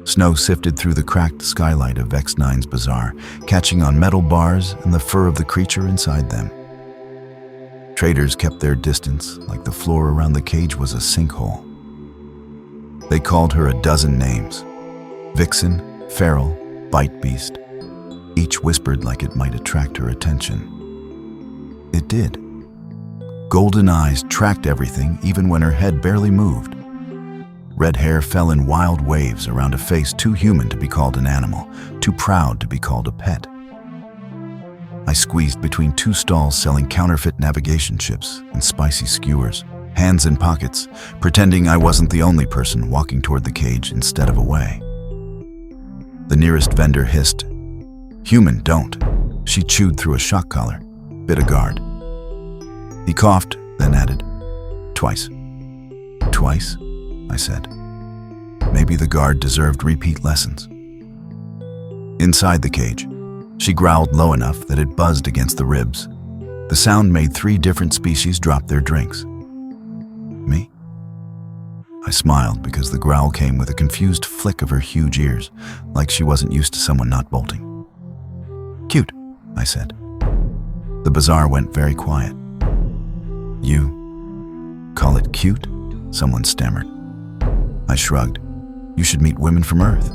Snow sifted through the cracked skylight of X9's bazaar, catching on metal bars and the fur of the creature inside them. Traders kept their distance, like the floor around the cage was a sinkhole. They called her a dozen names: Vixen, Feral, Bite Beast. Each whispered like it might attract her attention. It did. Golden eyes tracked everything, even when her head barely moved. Red hair fell in wild waves around a face too human to be called an animal, too proud to be called a pet. I squeezed between two stalls selling counterfeit navigation chips and spicy skewers, hands in pockets, pretending I wasn't the only person walking toward the cage instead of away. The nearest vendor hissed, "Human, don't." She chewed through a shock collar, bit a guard. He coughed, then added, "Twice." "Twice?" I said. Maybe the guard deserved repeat lessons. Inside the cage, she growled low enough that it buzzed against the ribs. The sound made 3 different species drop their drinks. Me? I smiled because the growl came with a confused flick of her huge ears, like she wasn't used to someone not bolting. "Cute," I said. The bazaar went very quiet. "You call it cute?" someone stammered. I shrugged. "You should meet women from Earth."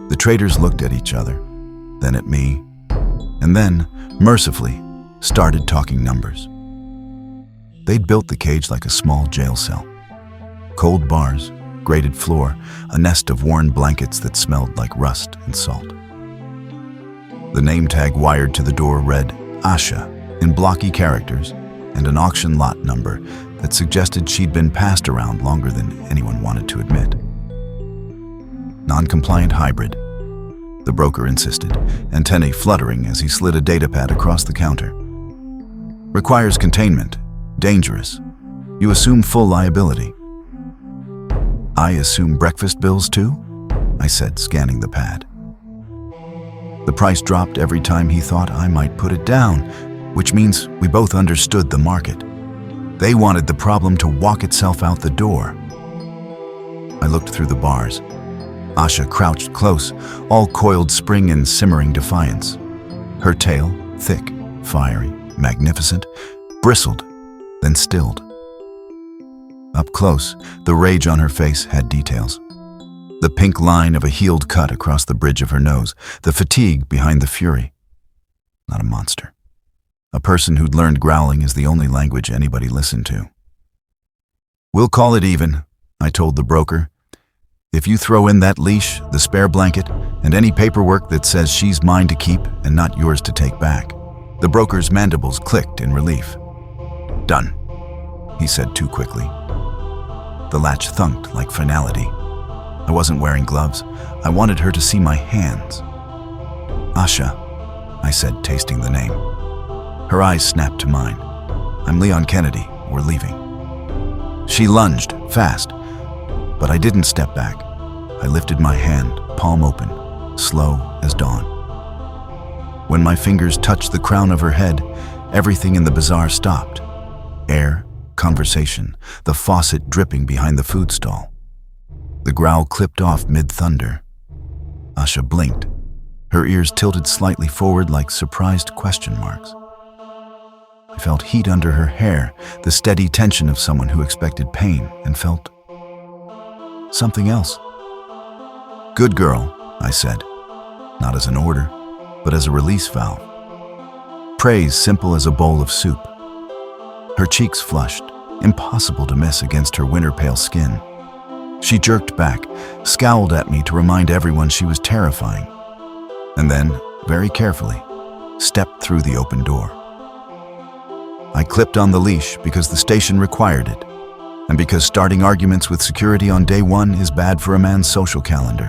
The traders looked at each other, then at me, and then, mercifully, started talking numbers. They'd built the cage like a small jail cell. Cold bars, grated floor, a nest of worn blankets that smelled like rust and salt. The name tag wired to the door read Asha in blocky characters and an auction lot number that suggested she'd been passed around longer than anyone wanted to admit. Non-compliant hybrid, the broker insisted, antennae fluttering as he slid a datapad across the counter. "Requires containment. Dangerous. You assume full liability." "I assume breakfast bills too?" I said, scanning the pad. The price dropped every time he thought I might put it down, which means we both understood the market. They wanted the problem to walk itself out the door. I looked through the bars. Asha crouched close, all coiled spring and simmering defiance. Her tail, thick, fiery, magnificent, bristled, then stilled. Up close, the rage on her face had details. The pink line of a healed cut across the bridge of her nose, the fatigue behind the fury. Not a monster. A person who'd learned growling is the only language anybody listened to. "We'll call it even," I told the broker. "If you throw in that leash, the spare blanket, and any paperwork that says she's mine to keep and not yours to take back." The broker's mandibles clicked in relief. "Done," he said too quickly. The latch thunked like finality. I wasn't wearing gloves. I wanted her to see my hands. "Asha," I said, tasting the name. Her eyes snapped to mine. "I'm Leon Kennedy. We're leaving." She lunged, fast, but I didn't step back. I lifted my hand, palm open, slow as dawn. When my fingers touched the crown of her head, everything in the bazaar stopped. Air, conversation, the faucet dripping behind the food stall. The growl clipped off mid-thunder. Asha blinked, her ears tilted slightly forward like surprised question marks. I felt heat under her hair, the steady tension of someone who expected pain and felt something else. "Good girl," I said, not as an order, but as a release valve. Praise simple as a bowl of soup. Her cheeks flushed, impossible to miss against her winter-pale skin. She jerked back, scowled at me to remind everyone she was terrifying, and then, very carefully, stepped through the open door. I clipped on the leash because the station required it, and because starting arguments with security on day one is bad for a man's social calendar.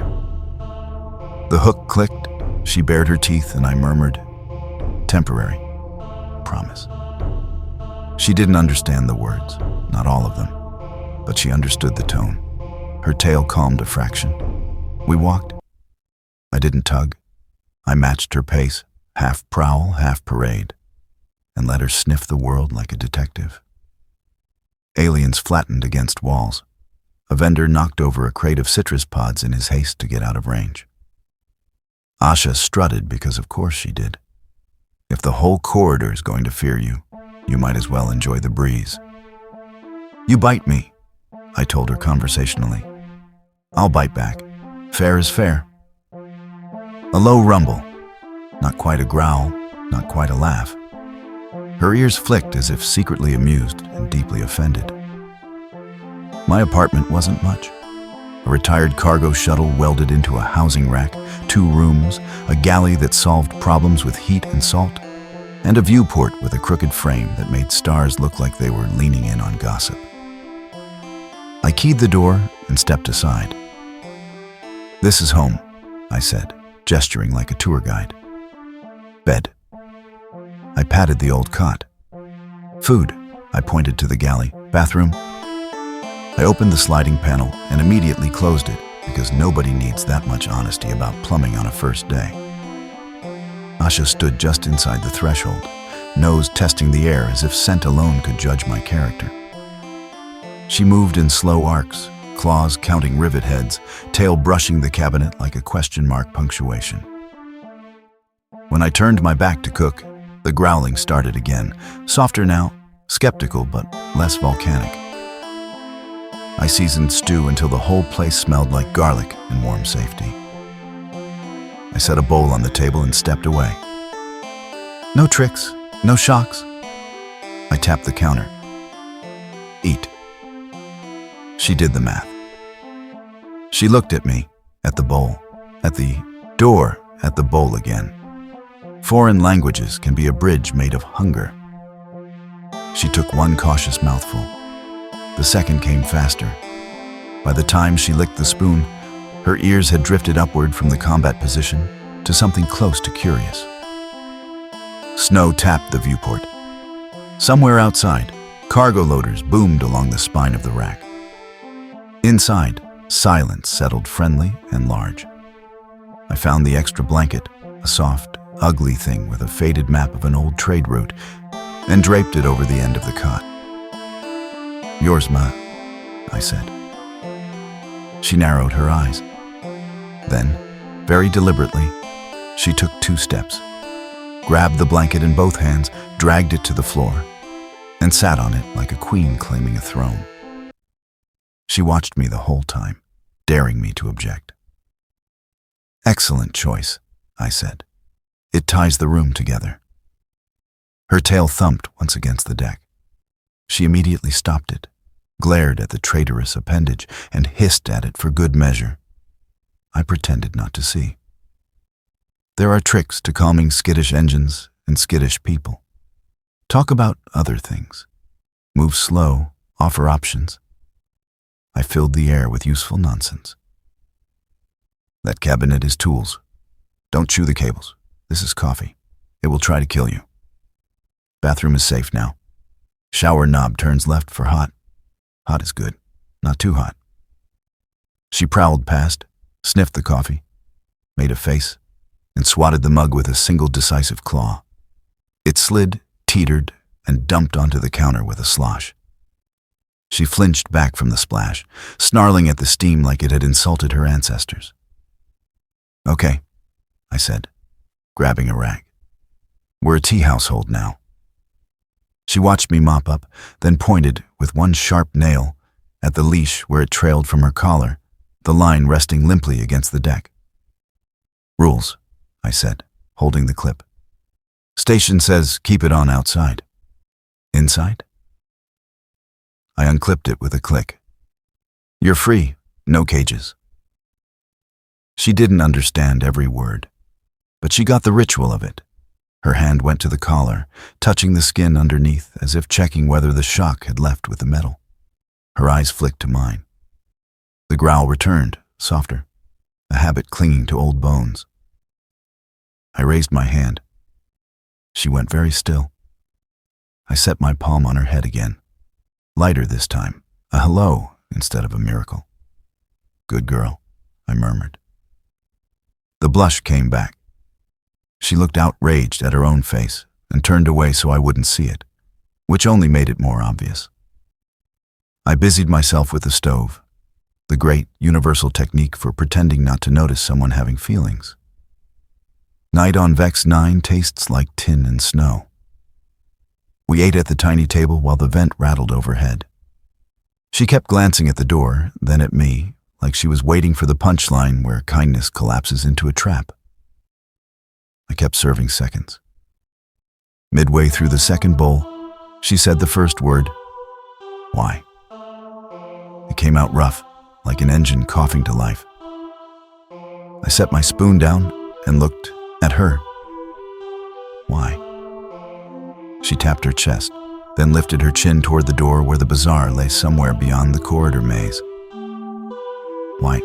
The hook clicked, she bared her teeth, and I murmured, "Temporary. Promise." She didn't understand the words, not all of them, but she understood the tone. Her tail calmed a fraction. We walked. I didn't tug. I matched her pace, half prowl, half parade. and let her sniff the world like a detective. Aliens flattened against walls. A vendor knocked over a crate of citrus pods in his haste to get out of range. Asha strutted because of course she did. If the whole corridor is going to fear you, you might as well enjoy the breeze. You bite me, I told her conversationally. I'll bite back. Fair is fair. A low rumble. Not quite a growl, not quite a laugh. Her ears flicked as if secretly amused and deeply offended. My apartment wasn't much. A retired cargo shuttle welded into a housing rack, 2 rooms, a galley that solved problems with heat and salt, and a viewport with a crooked frame that made stars look like they were leaning in on gossip. I keyed the door and stepped aside. This is home, I said, gesturing like a tour guide. Bed. I patted the old cot. Food, I pointed to the galley. Bathroom. I opened the sliding panel and immediately closed it because nobody needs that much honesty about plumbing on a first day. Asha stood just inside the threshold, nose testing the air as if scent alone could judge my character. She moved in slow arcs, claws counting rivet heads, tail brushing the cabinet like a question mark punctuation. When I turned my back to cook, the growling started again, softer now, skeptical but less volcanic. I seasoned stew until the whole place smelled like garlic and warm safety. I set a bowl on the table and stepped away. No tricks, no shocks. I tapped the counter. Eat. She did the math. She looked at me, at the bowl, at the door, at the bowl again. Foreign languages can be a bridge made of hunger. She took one cautious mouthful. The second came faster. By the time she licked the spoon, her ears had drifted upward from the combat position to something close to curious. Snow tapped the viewport. Somewhere outside, cargo loaders boomed along the spine of the rack. Inside, silence settled friendly and large. I found the extra blanket, a soft, ugly thing with a faded map of an old trade route, and draped it over the end of the cot. Yours, Ma, I said. She narrowed her eyes. Then, very deliberately, she took 2 steps, grabbed the blanket in both hands, dragged it to the floor, and sat on it like a queen claiming a throne. She watched me the whole time, daring me to object. Excellent choice, I said. It ties the room together. Her tail thumped once against the deck. She immediately stopped it, glared at the traitorous appendage, and hissed at it for good measure. I pretended not to see. There are tricks to calming skittish engines and skittish people. Talk about other things. Move slow, offer options. I filled the air with useful nonsense. That cabinet is tools. Don't chew the cables. This is coffee. It will try to kill you. Bathroom is safe now. Shower knob turns left for hot. Hot is good, not too hot. She prowled past, sniffed the coffee, made a face, and swatted the mug with a single decisive claw. It slid, teetered, and dumped onto the counter with a slosh. She flinched back from the splash, snarling at the steam like it had insulted her ancestors. Okay, I said, grabbing a rag. We're a tea household now. She watched me mop up, then pointed with one sharp nail at the leash where it trailed from her collar, the line resting limply against the deck. Rules, I said, holding the clip. Station says keep it on outside. Inside? I unclipped it with a click. You're free, no cages. She didn't understand every word, but she got the ritual of it. Her hand went to the collar, touching the skin underneath as if checking whether the shock had left with the metal. Her eyes flicked to mine. The growl returned, softer, a habit clinging to old bones. I raised my hand. She went very still. I set my palm on her head again. Lighter this time, a hello instead of a miracle. Good girl, I murmured. The blush came back. She looked outraged at her own face, and turned away so I wouldn't see it, which only made it more obvious. I busied myself with the stove, the great universal technique for pretending not to notice someone having feelings. Night on Vex 9 tastes like tin and snow. We ate at the tiny table while the vent rattled overhead. She kept glancing at the door, then at me, like she was waiting for the punchline where kindness collapses into a trap. I kept serving seconds. Midway through the second bowl, she said the first word, "Why?" It came out rough, like an engine coughing to life. I set my spoon down and looked at her. "Why?" She tapped her chest, then lifted her chin toward the door where the bazaar lay somewhere beyond the corridor maze. "Why?"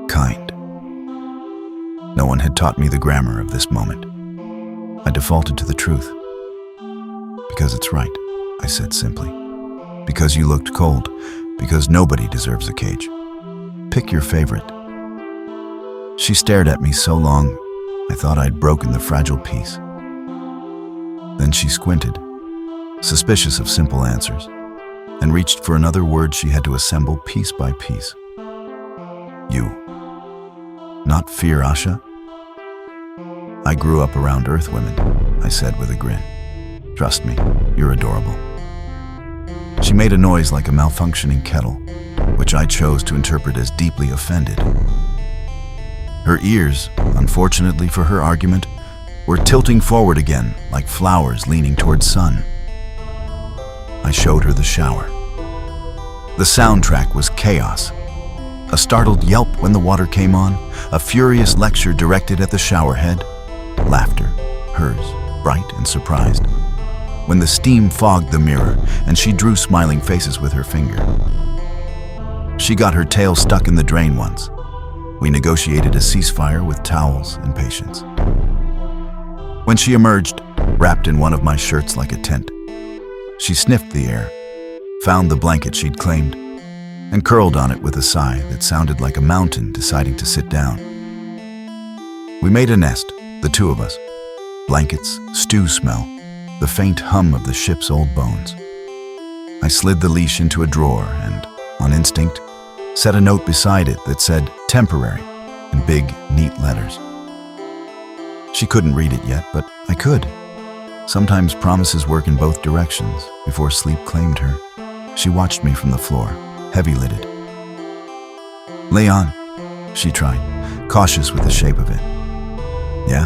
Kind. No one had taught me the grammar of this moment. I defaulted to the truth. "Because it's right," I said simply. "Because you looked cold. Because nobody deserves a cage. Pick your favorite." She stared at me so long, I thought I'd broken the fragile peace. Then she squinted, suspicious of simple answers, and reached for another word she had to assemble piece by piece. "You. Not fear, Asha?" "I grew up around Earthwomen," I said with a grin. "Trust me, you're adorable." She made a noise like a malfunctioning kettle, which I chose to interpret as deeply offended. Her ears, unfortunately for her argument, were tilting forward again like flowers leaning toward sun. I showed her the shower. The soundtrack was chaos. A startled yelp when the water came on, a furious lecture directed at the shower head, laughter, hers, bright and surprised, when the steam fogged the mirror and she drew smiling faces with her finger. She got her tail stuck in the drain once. We negotiated a ceasefire with towels and patience. When she emerged, wrapped in one of my shirts like a tent, she sniffed the air, found the blanket she'd claimed, and curled on it with a sigh that sounded like a mountain deciding to sit down. We made a nest, the two of us. Blankets, stew smell, the faint hum of the ship's old bones. I slid the leash into a drawer and, on instinct, set a note beside it that said "temporary" in big, neat letters. She couldn't read it yet, but I could. Sometimes promises work in both directions. Before sleep claimed her, she watched me from the floor, heavy-lidded. "Leon," she tried, cautious with the shape of it. "Yeah?"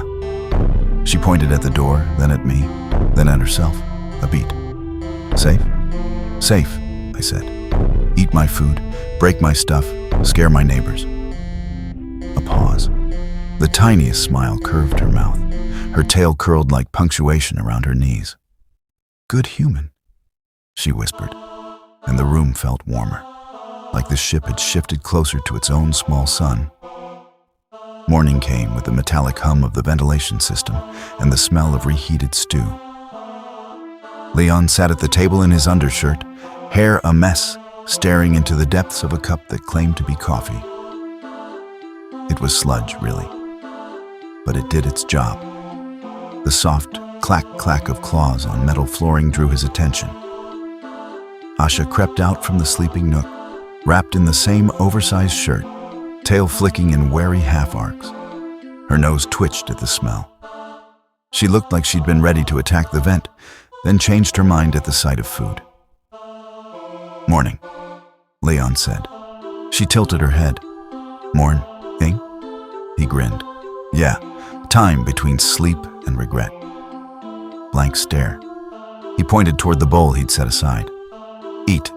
She pointed at the door, then at me, then at herself. A beat. "Safe?" "Safe," I said. "Eat my food, break my stuff, scare my neighbors." A pause. The tiniest smile curved her mouth. Her tail curled like punctuation around her knees. "Good human," she whispered, and the room felt warmer, like the ship had shifted closer to its own small sun. Morning came with the metallic hum of the ventilation system and the smell of reheated stew. Leon sat at the table in his undershirt, hair a mess, staring into the depths of a cup that claimed to be coffee. It was sludge, really, but it did its job. The soft clack-clack of claws on metal flooring drew his attention. Asha crept out from the sleeping nook, wrapped in the same oversized shirt, tail flicking in wary half-arcs. Her nose twitched at the smell. She looked like she'd been ready to attack the vent, then changed her mind at the sight of food. "Morning," Leon said. She tilted her head. "Morning?" He grinned. "Yeah, time between sleep and regret." Blank stare. He pointed toward the bowl he'd set aside. "Eat."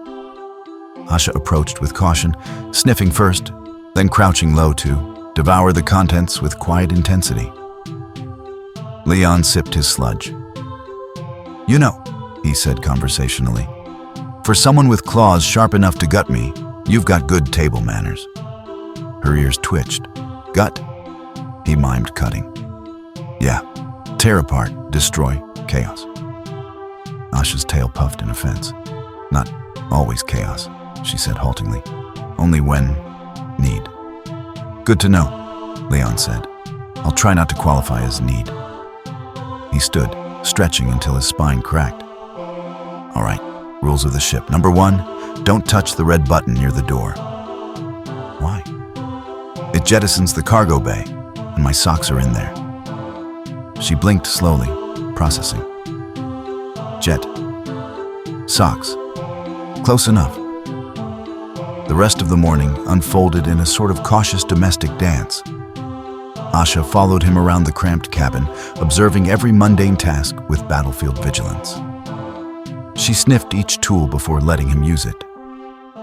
Asha approached with caution, sniffing first, then crouching low to devour the contents with quiet intensity. Leon sipped his sludge. "You know," he said conversationally, "for someone with claws sharp enough to gut me, you've got good table manners." Her ears twitched. "Gut?" He mimed cutting. "Yeah. Tear apart, destroy, chaos." Asha's tail puffed in offense. "Not always chaos," she said haltingly. "Only when need." "Good to know," Leon said. "I'll try not to qualify as need." He stood, stretching until his spine cracked. All right, rules of the ship. Number 1, don't touch the red button near the door. Why? It jettisons the cargo bay, and my socks are in there. She blinked slowly, processing. Jet. Socks. Close enough. The rest of the morning unfolded in a sort of cautious domestic dance. Asha followed him around the cramped cabin, observing every mundane task with battlefield vigilance. She sniffed each tool before letting him use it.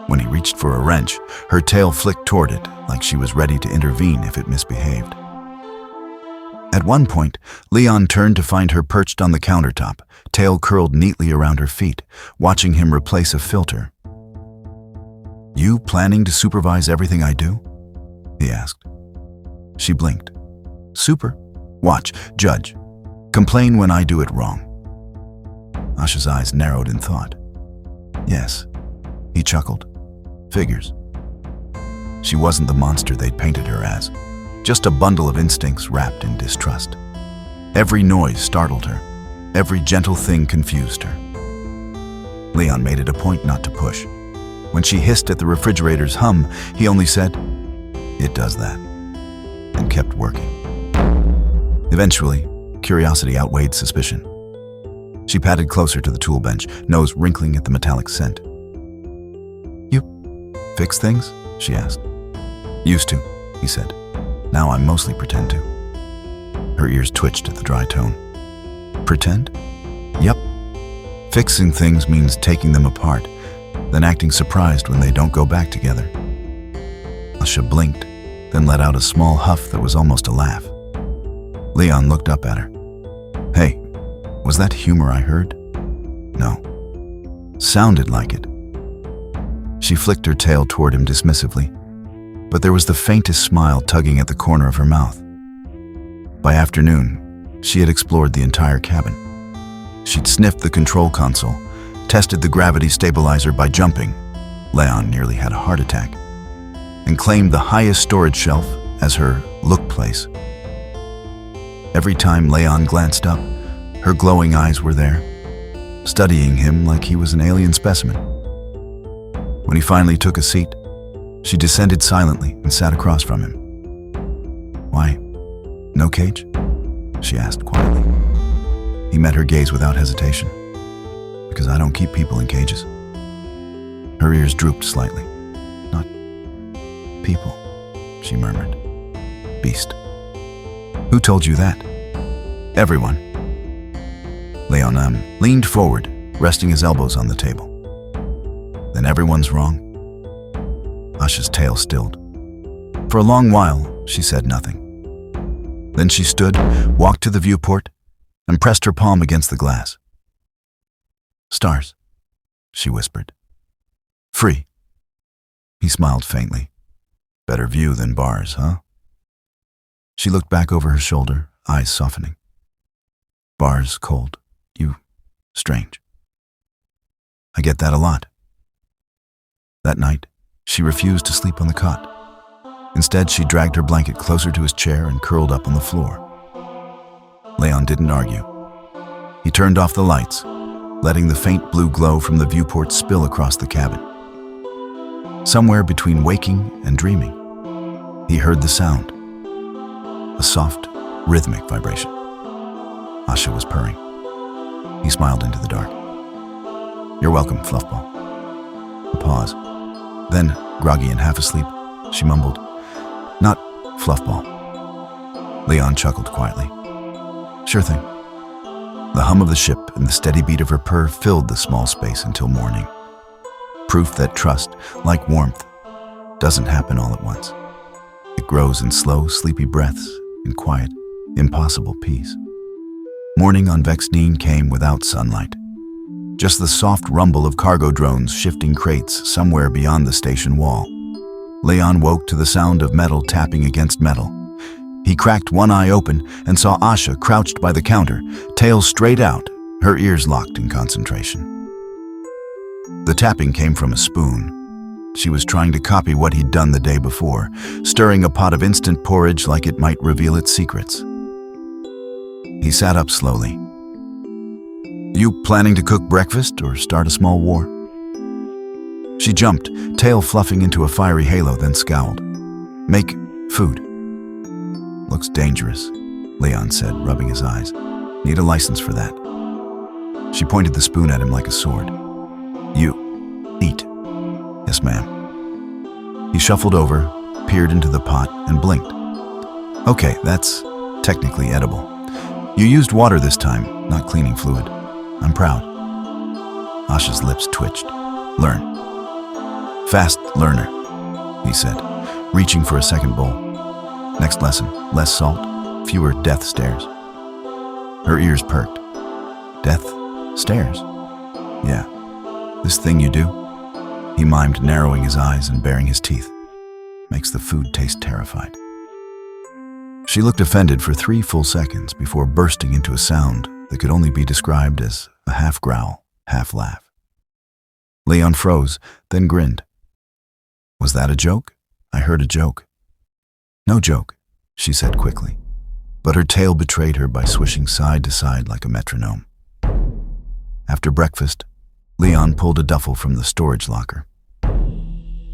When he reached for a wrench, her tail flicked toward it, like she was ready to intervene if it misbehaved. At one point, Leon turned to find her perched on the countertop, tail curled neatly around her feet, watching him replace a filter. "You planning to supervise everything I do?" he asked. She blinked. "Super. Watch, judge. Complain when I do it wrong." Asha's eyes narrowed in thought. "Yes," he chuckled. "Figures." She wasn't the monster they'd painted her as, just a bundle of instincts wrapped in distrust. Every noise startled her. Every gentle thing confused her. Leon made it a point not to push. When she hissed at the refrigerator's hum, he only said, "It does that," and kept working. Eventually, curiosity outweighed suspicion. She padded closer to the tool bench, nose wrinkling at the metallic scent. "You fix things?" she asked. "Used to," he said. "Now I mostly pretend to." Her ears twitched at the dry tone. "Pretend?" "Yep. Fixing things means taking them apart, then acting surprised when they don't go back together." Asha blinked, then let out a small huff that was almost a laugh. Leon looked up at her. "Hey, was that humor I heard?" "No." "Sounded like it." She flicked her tail toward him dismissively, but there was the faintest smile tugging at the corner of her mouth. By afternoon, she had explored the entire cabin. She'd sniffed the control console, tested the gravity stabilizer by jumping. Leon nearly had a heart attack, and claimed the highest storage shelf as her look place. Every time Leon glanced up, her glowing eyes were there, studying him like he was an alien specimen. When he finally took a seat, she descended silently and sat across from him. "Why, no cage?" she asked quietly. He met her gaze without hesitation. "Because I don't keep people in cages." Her ears drooped slightly. "Not people," she murmured. "Beast." "Who told you that?" "Everyone." Leon leaned forward, resting his elbows on the table. "Then everyone's wrong?" Asha's tail stilled. For a long while, she said nothing. Then she stood, walked to the viewport, and pressed her palm against the glass. "Stars," she whispered. "Free." He smiled faintly. "Better view than bars, huh?" She looked back over her shoulder, eyes softening. "Bars, cold. You, strange." "I get that a lot." That night, she refused to sleep on the cot. Instead, she dragged her blanket closer to his chair and curled up on the floor. Leon didn't argue. He turned off the lights, letting the faint blue glow from the viewport spill across the cabin. Somewhere between waking and dreaming, he heard the sound. A soft, rhythmic vibration. Asha was purring. He smiled into the dark. "You're welcome, Fluffball." A pause. Then, groggy and half asleep, she mumbled, "Not Fluffball." Leon chuckled quietly. "Sure thing." The hum of the ship and the steady beat of her purr filled the small space until morning. Proof that trust, like warmth, doesn't happen all at once. It grows in slow, sleepy breaths, in quiet, impossible peace. Morning on Vexneen came without sunlight. Just the soft rumble of cargo drones shifting crates somewhere beyond the station wall. Leon woke to the sound of metal tapping against metal. He cracked one eye open and saw Asha crouched by the counter, tail straight out, her ears locked in concentration. The tapping came from a spoon. She was trying to copy what he'd done the day before, stirring a pot of instant porridge like it might reveal its secrets. He sat up slowly. You planning to cook breakfast or start a small war? She jumped, tail fluffing into a fiery halo, then scowled. Make food. Looks dangerous, Leon said, rubbing his eyes. Need a license for that. She pointed the spoon at him like a sword. You, eat. Yes, ma'am. He shuffled over, peered into the pot, and blinked. Okay, that's technically edible. You used water this time, not cleaning fluid. I'm proud. Asha's lips twitched. Learn. Fast learner, he said, reaching for a second bowl. Next lesson, less salt, fewer death stares. Her ears perked. Death stares? Yeah. This thing you do? He mimed, narrowing his eyes and baring his teeth. Makes the food taste terrified. She looked offended for 3 full seconds before bursting into a sound that could only be described as a half growl, half laugh. Leon froze, then grinned. Was that a joke? I heard a joke. No joke, she said quickly, but her tail betrayed her by swishing side to side like a metronome. After breakfast, Leon pulled a duffel from the storage locker.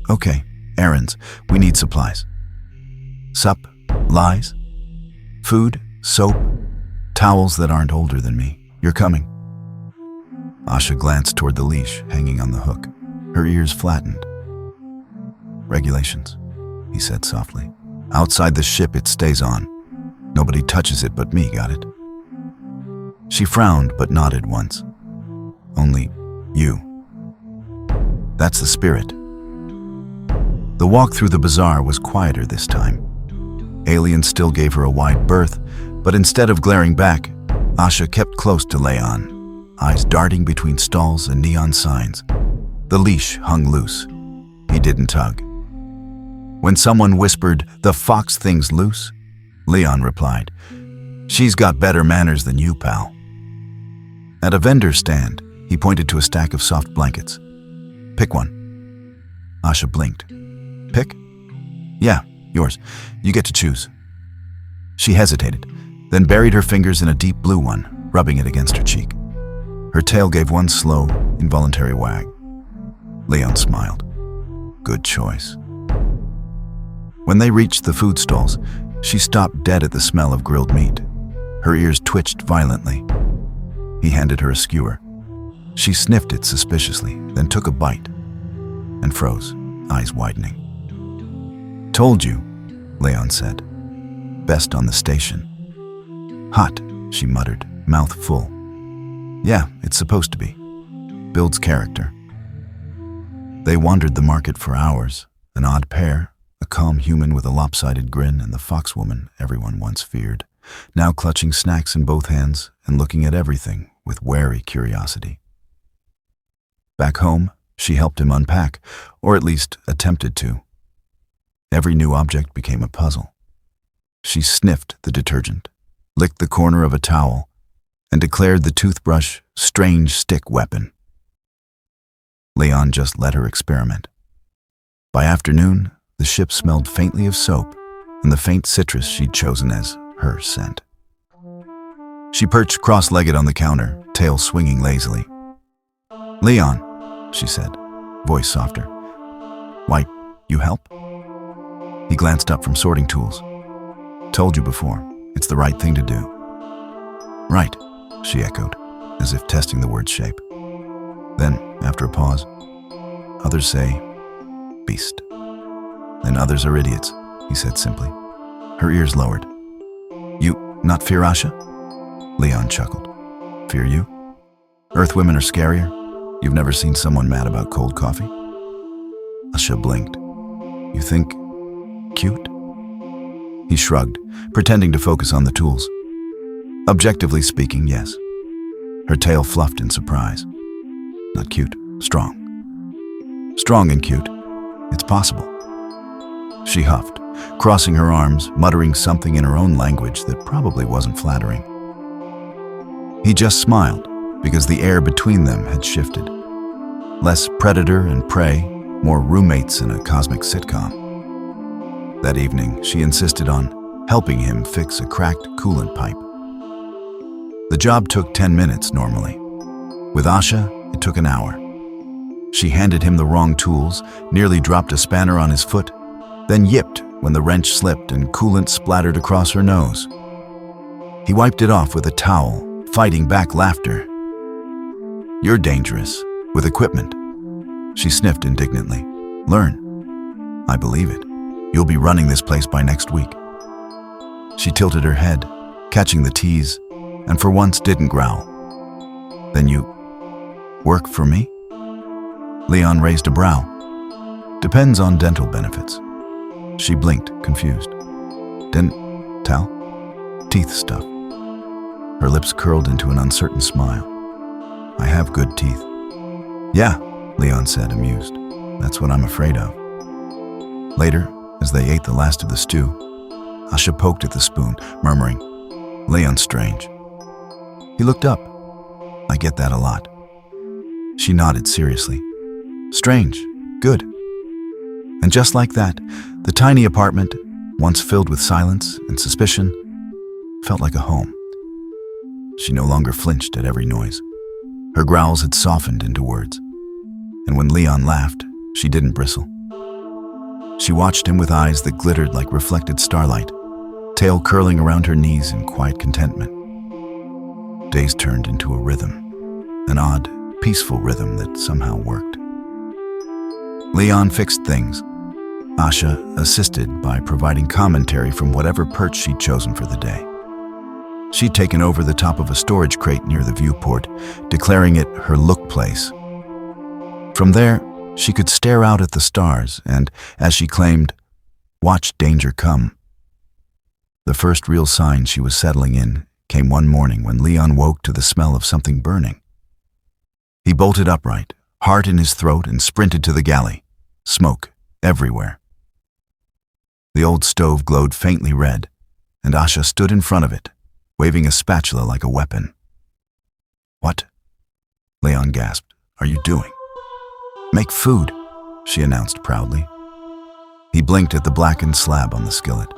Okay, errands. We need supplies. Sup, lies, food, soap, towels that aren't older than me. You're coming. Asha glanced toward the leash hanging on the hook. Her ears flattened. Regulations, he said softly. Outside the ship it stays on. Nobody touches it but me, got it? She frowned but nodded once. Only you. That's the spirit. The walk through the bazaar was quieter this time. Alien still gave her a wide berth, but instead of glaring back, Asha kept close to Leon, eyes darting between stalls and neon signs. The leash hung loose. He didn't tug. When someone whispered, "The fox thing's loose," Leon replied, "She's got better manners than you, pal." At a vendor's stand, he pointed to a stack of soft blankets. Pick one. Asha blinked. Pick? Yeah, yours. You get to choose. She hesitated, then buried her fingers in a deep blue one, rubbing it against her cheek. Her tail gave one slow, involuntary wag. Leon smiled. Good choice. When they reached the food stalls, she stopped dead at the smell of grilled meat. Her ears twitched violently. He handed her a skewer. She sniffed it suspiciously, then took a bite and froze, eyes widening. Told you, Leon said. Best on the station. Hot, she muttered, mouth full. Yeah, it's supposed to be. Builds character. They wandered the market for hours, an odd pair, a calm human with a lopsided grin and the fox woman everyone once feared, now clutching snacks in both hands and looking at everything with wary curiosity. Back home, she helped him unpack, or at least attempted to. Every new object became a puzzle. She sniffed the detergent, licked the corner of a towel, and declared the toothbrush strange stick weapon. Leon just let her experiment. By afternoon, the ship smelled faintly of soap and the faint citrus she'd chosen as her scent. She perched cross-legged on the counter, tail swinging lazily. Leon, she said, voice softer. Why, you help? He glanced up from sorting tools. Told you before, it's the right thing to do. Right, she echoed, as if testing the word's shape. Then, after a pause, others say, beast. Then others are idiots, he said simply. Her ears lowered. You not fear Asha? Leon chuckled. Fear you? Earth women are scarier? You've never seen someone mad about cold coffee? Asha blinked. You think cute? He shrugged, pretending to focus on the tools. Objectively speaking, yes. Her tail fluffed in surprise. Not cute, strong. Strong and cute. It's possible. She huffed, crossing her arms, muttering something in her own language that probably wasn't flattering. He just smiled, because the air between them had shifted. Less predator and prey, more roommates in a cosmic sitcom. That evening, she insisted on helping him fix a cracked coolant pipe. The job took 10 minutes normally, With Asha, it took an hour. She handed him the wrong tools, nearly dropped a spanner on his foot, then yipped when the wrench slipped and coolant splattered across her nose. He wiped it off with a towel, fighting back laughter. "You're dangerous, with equipment." She sniffed indignantly. "Learn." "I believe it. You'll be running this place by next week." She tilted her head, catching the tease, and for once didn't growl. "Then you work for me?" Leon raised a brow. "Depends on dental benefits." She blinked, confused. "Dental? Teeth stuff." Her lips curled into an uncertain smile. "I have good teeth." "Yeah," Leon said, amused. "That's what I'm afraid of." Later, as they ate the last of the stew, Asha poked at the spoon, murmuring, "Leon's strange." He looked up. "I get that a lot." She nodded seriously. "Strange. Good." And just like that, the tiny apartment, once filled with silence and suspicion, felt like a home. She no longer flinched at every noise. Her growls had softened into words. And when Leon laughed, she didn't bristle. She watched him with eyes that glittered like reflected starlight, tail curling around her knees in quiet contentment. Days turned into a rhythm, an odd, peaceful rhythm that somehow worked. Leon fixed things. Asha assisted by providing commentary from whatever perch she'd chosen for the day. She'd taken over the top of a storage crate near the viewport, declaring it her look place. From there, she could stare out at the stars and, as she claimed, watch danger come. The first real sign she was settling in came one morning when Leon woke to the smell of something burning. He bolted upright, heart in his throat, and sprinted to the galley. Smoke everywhere. The old stove glowed faintly red, and Asha stood in front of it, waving a spatula like a weapon. "What?" Leon gasped. "Are you doing?" "Make food," she announced proudly. He blinked at the blackened slab on the skillet.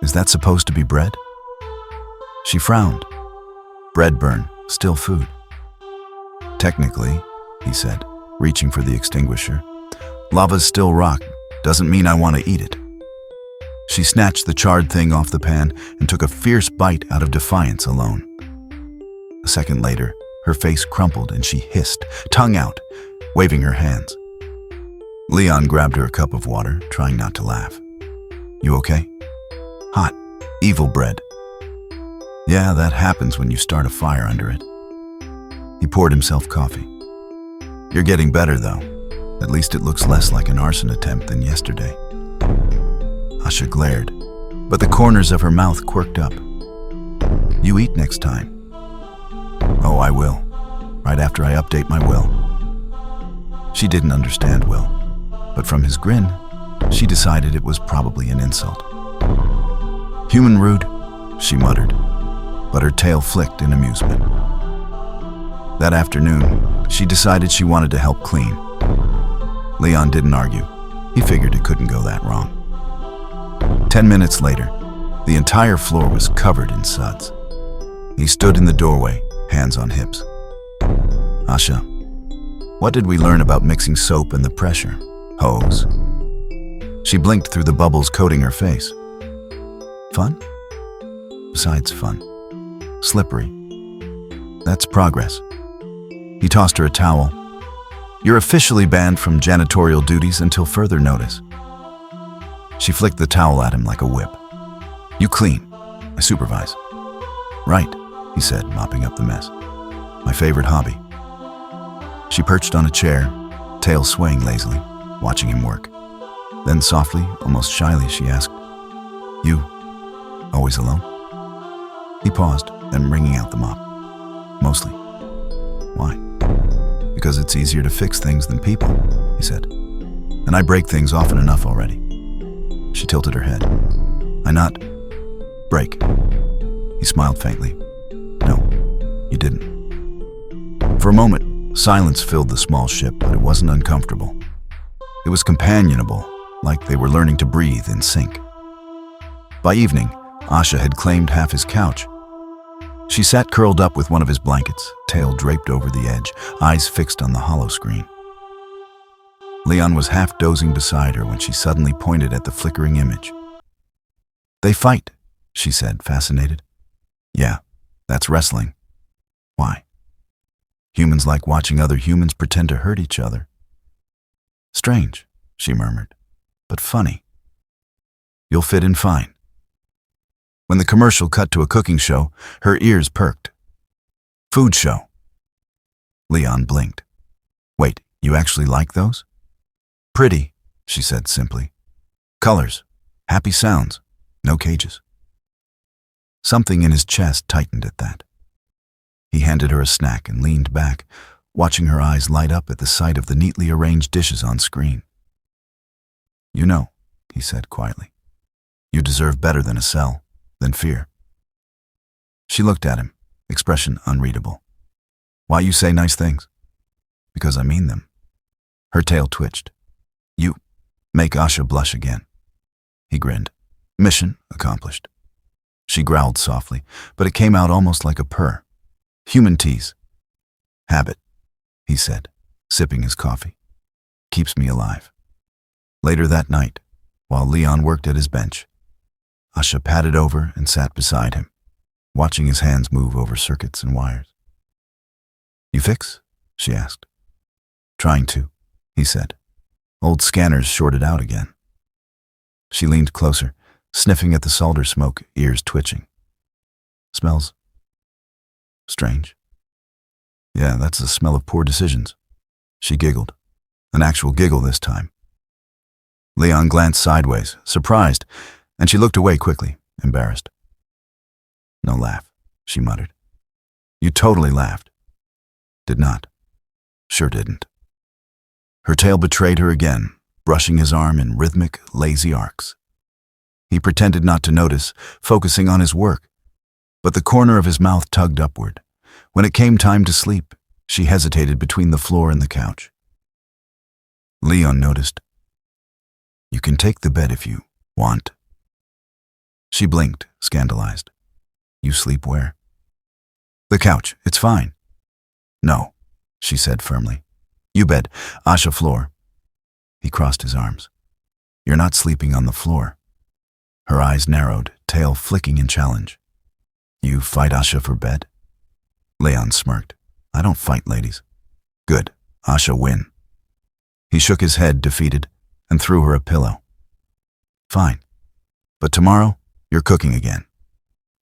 Is that supposed to be bread?" She frowned. "Bread burn, still food." "Technically," he said, reaching for the extinguisher. "Lava's still rock, doesn't mean I want to eat it." She snatched the charred thing off the pan and took a fierce bite out of defiance alone. A second later, her face crumpled and she hissed, tongue out, waving her hands. Leon grabbed her a cup of water, trying not to laugh. "You okay?" "Hot, evil bread." "Yeah, that happens when you start a fire under it." He poured himself coffee. "You're getting better, though. At least it looks less like an arson attempt than yesterday." Asha glared, but the corners of her mouth quirked up. "You eat next time." "Oh, I will. Right after I update my will." She didn't understand Will, but from his grin, she decided it was probably an insult. "Human rude," she muttered, but her tail flicked in amusement. That afternoon, she decided she wanted to help clean. Leon didn't argue. He figured it couldn't go that wrong. 10 minutes later, the entire floor was covered in suds. He stood in the doorway, hands on hips. "Asha, what did we learn about mixing soap and the pressure hose?" She blinked through the bubbles coating her face. "Fun?" "Besides fun. Slippery. That's progress." He tossed her a towel. "You're officially banned from janitorial duties until further notice." She flicked the towel at him like a whip. "You clean. I supervise." "Right," he said, mopping up the mess. "My favorite hobby." She perched on a chair, tail swaying lazily, watching him work. Then softly, almost shyly, she asked, "You always alone?" He paused, then wringing out the mop. "Mostly." "Why?" "Because it's easier to fix things than people," he said. "And I break things often enough already." She tilted her head. "I not break." He smiled faintly. "No, you didn't." For a moment, silence filled the small ship, but it wasn't uncomfortable. It was companionable, like they were learning to breathe in sync. By evening, Asha had claimed half his couch. She sat curled up with one of his blankets, tail draped over the edge, eyes fixed on the hollow screen. Leon was half dozing beside her when she suddenly pointed at the flickering image. "They fight," she said, fascinated. "Yeah, that's wrestling." "Why?" "Humans like watching other humans pretend to hurt each other." "Strange," she murmured, "but funny. You'll fit in fine." When the commercial cut to a cooking show, her ears perked. "Food show." Leon blinked. "Wait, you actually like those?" "Pretty," she said simply. "Colors, happy sounds, no cages." Something in his chest tightened at that. He handed her a snack and leaned back, watching her eyes light up at the sight of the neatly arranged dishes on screen. "You know," he said quietly, "you deserve better than a cell, than fear." She looked at him, expression unreadable. "Why you say nice things?" "Because I mean them." Her tail twitched. "You make Asha blush again." He grinned. "Mission accomplished." She growled softly, but it came out almost like a purr. "Human tease." "Habit," he said, sipping his coffee. "Keeps me alive." Later that night, while Leon worked at his bench, Asha padded over and sat beside him, watching his hands move over circuits and wires. "You fix?" she asked. "Trying to," he said. "Old scanners shorted out again." She leaned closer, sniffing at the solder smoke, ears twitching. "Smells strange." "Yeah, that's the smell of poor decisions." She giggled, an actual giggle this time. Leon glanced sideways, surprised, and she looked away quickly, embarrassed. "No laugh," she muttered. "You totally laughed." "Did not." "Sure didn't." Her tail betrayed her again, brushing his arm in rhythmic, lazy arcs. He pretended not to notice, focusing on his work, but the corner of his mouth tugged upward. When it came time to sleep, she hesitated between the floor and the couch. Leon noticed. "You can take the bed if you want." She blinked, scandalized. "You sleep where?" "The couch, it's fine." "No," she said firmly. "You bed, Asha floor." He crossed his arms. "You're not sleeping on the floor." Her eyes narrowed, tail flicking in challenge. "You fight Asha for bed?" Leon smirked. "I don't fight ladies." "Good, Asha win." He shook his head, defeated, and threw her a pillow. "Fine, but tomorrow you're cooking again.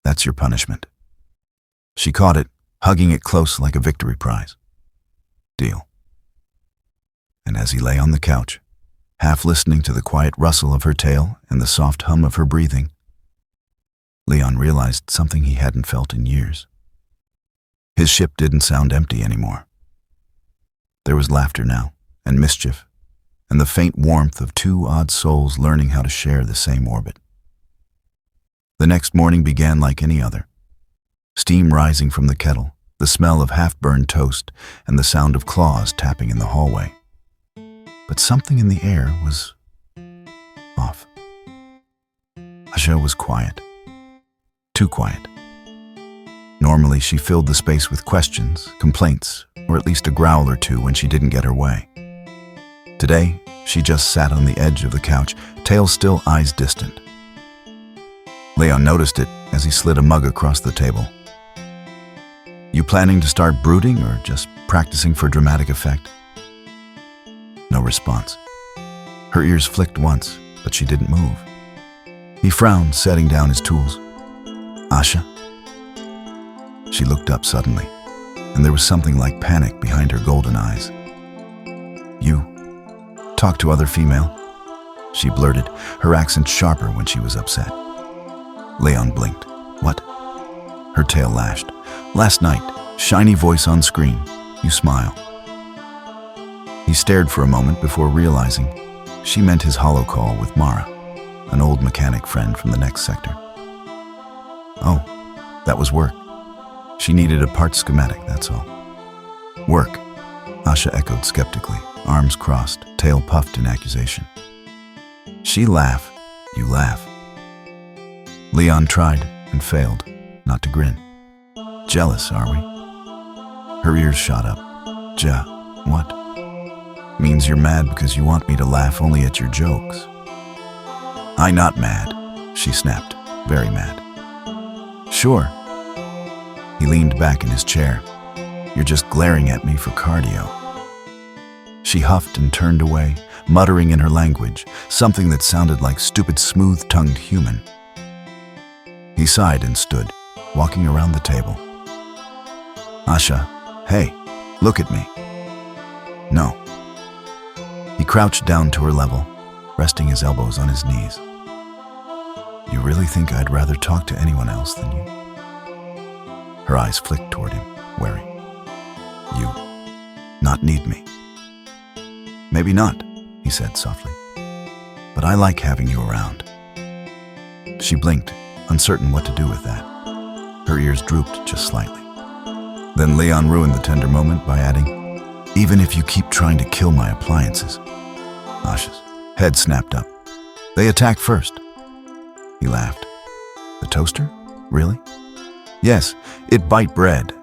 That's your punishment." She caught it, hugging it close like a victory prize. "Deal." And as he lay on the couch, half listening to the quiet rustle of her tail and the soft hum of her breathing, Leon realized something he hadn't felt in years. His ship didn't sound empty anymore. There was laughter now, and mischief, and the faint warmth of two odd souls learning how to share the same orbit. The next morning began like any other. Steam rising from the kettle, the smell of half-burned toast, and the sound of claws tapping in the hallway. But something in the air was off. Asha was quiet. Too quiet. Normally, she filled the space with questions, complaints, or at least a growl or two when she didn't get her way. Today, she just sat on the edge of the couch, tail still, eyes distant. Leon noticed it as he slid a mug across the table. "You planning to start brooding or just practicing for dramatic effect?" No response. Her ears flicked once, but she didn't move. He frowned, setting down his tools. "Asha?" She looked up suddenly, and there was something like panic behind her golden eyes. "You talk to other female?" she blurted, her accent sharper when she was upset. Leon blinked. "What?" Her tail lashed. "Last night, shiny voice on screen. You smile." He stared for a moment before realizing she meant his holo call with Mara, an old mechanic friend from the next sector. "Oh, that was work. She needed a part schematic, that's all." "Work," Asha echoed skeptically, arms crossed, tail puffed in accusation. She laughed. "You laugh." Leon tried and failed not to grin. Jealous, are we? Her ears shot up. What? Means you're mad because you want me to laugh only at your jokes. I not mad, she snapped, very mad. Sure. He leaned back in his chair. You're just glaring at me for cardio. She huffed and turned away, muttering in her language, something that sounded like stupid smooth-tongued human. He sighed and stood, walking around the table. Asha, hey, look at me. No. He crouched down to her level, resting his elbows on his knees. You really think I'd rather talk to anyone else than you? Her eyes flicked toward him, wary. You not need me. Maybe not, he said softly. But I like having you around. She blinked, uncertain what to do with that. Her ears drooped just slightly. Then Leon ruined the tender moment by adding, even if you keep trying to kill my appliances. Asha's head snapped up. They attack first. He laughed. The toaster? Really? Yes, it bite bread.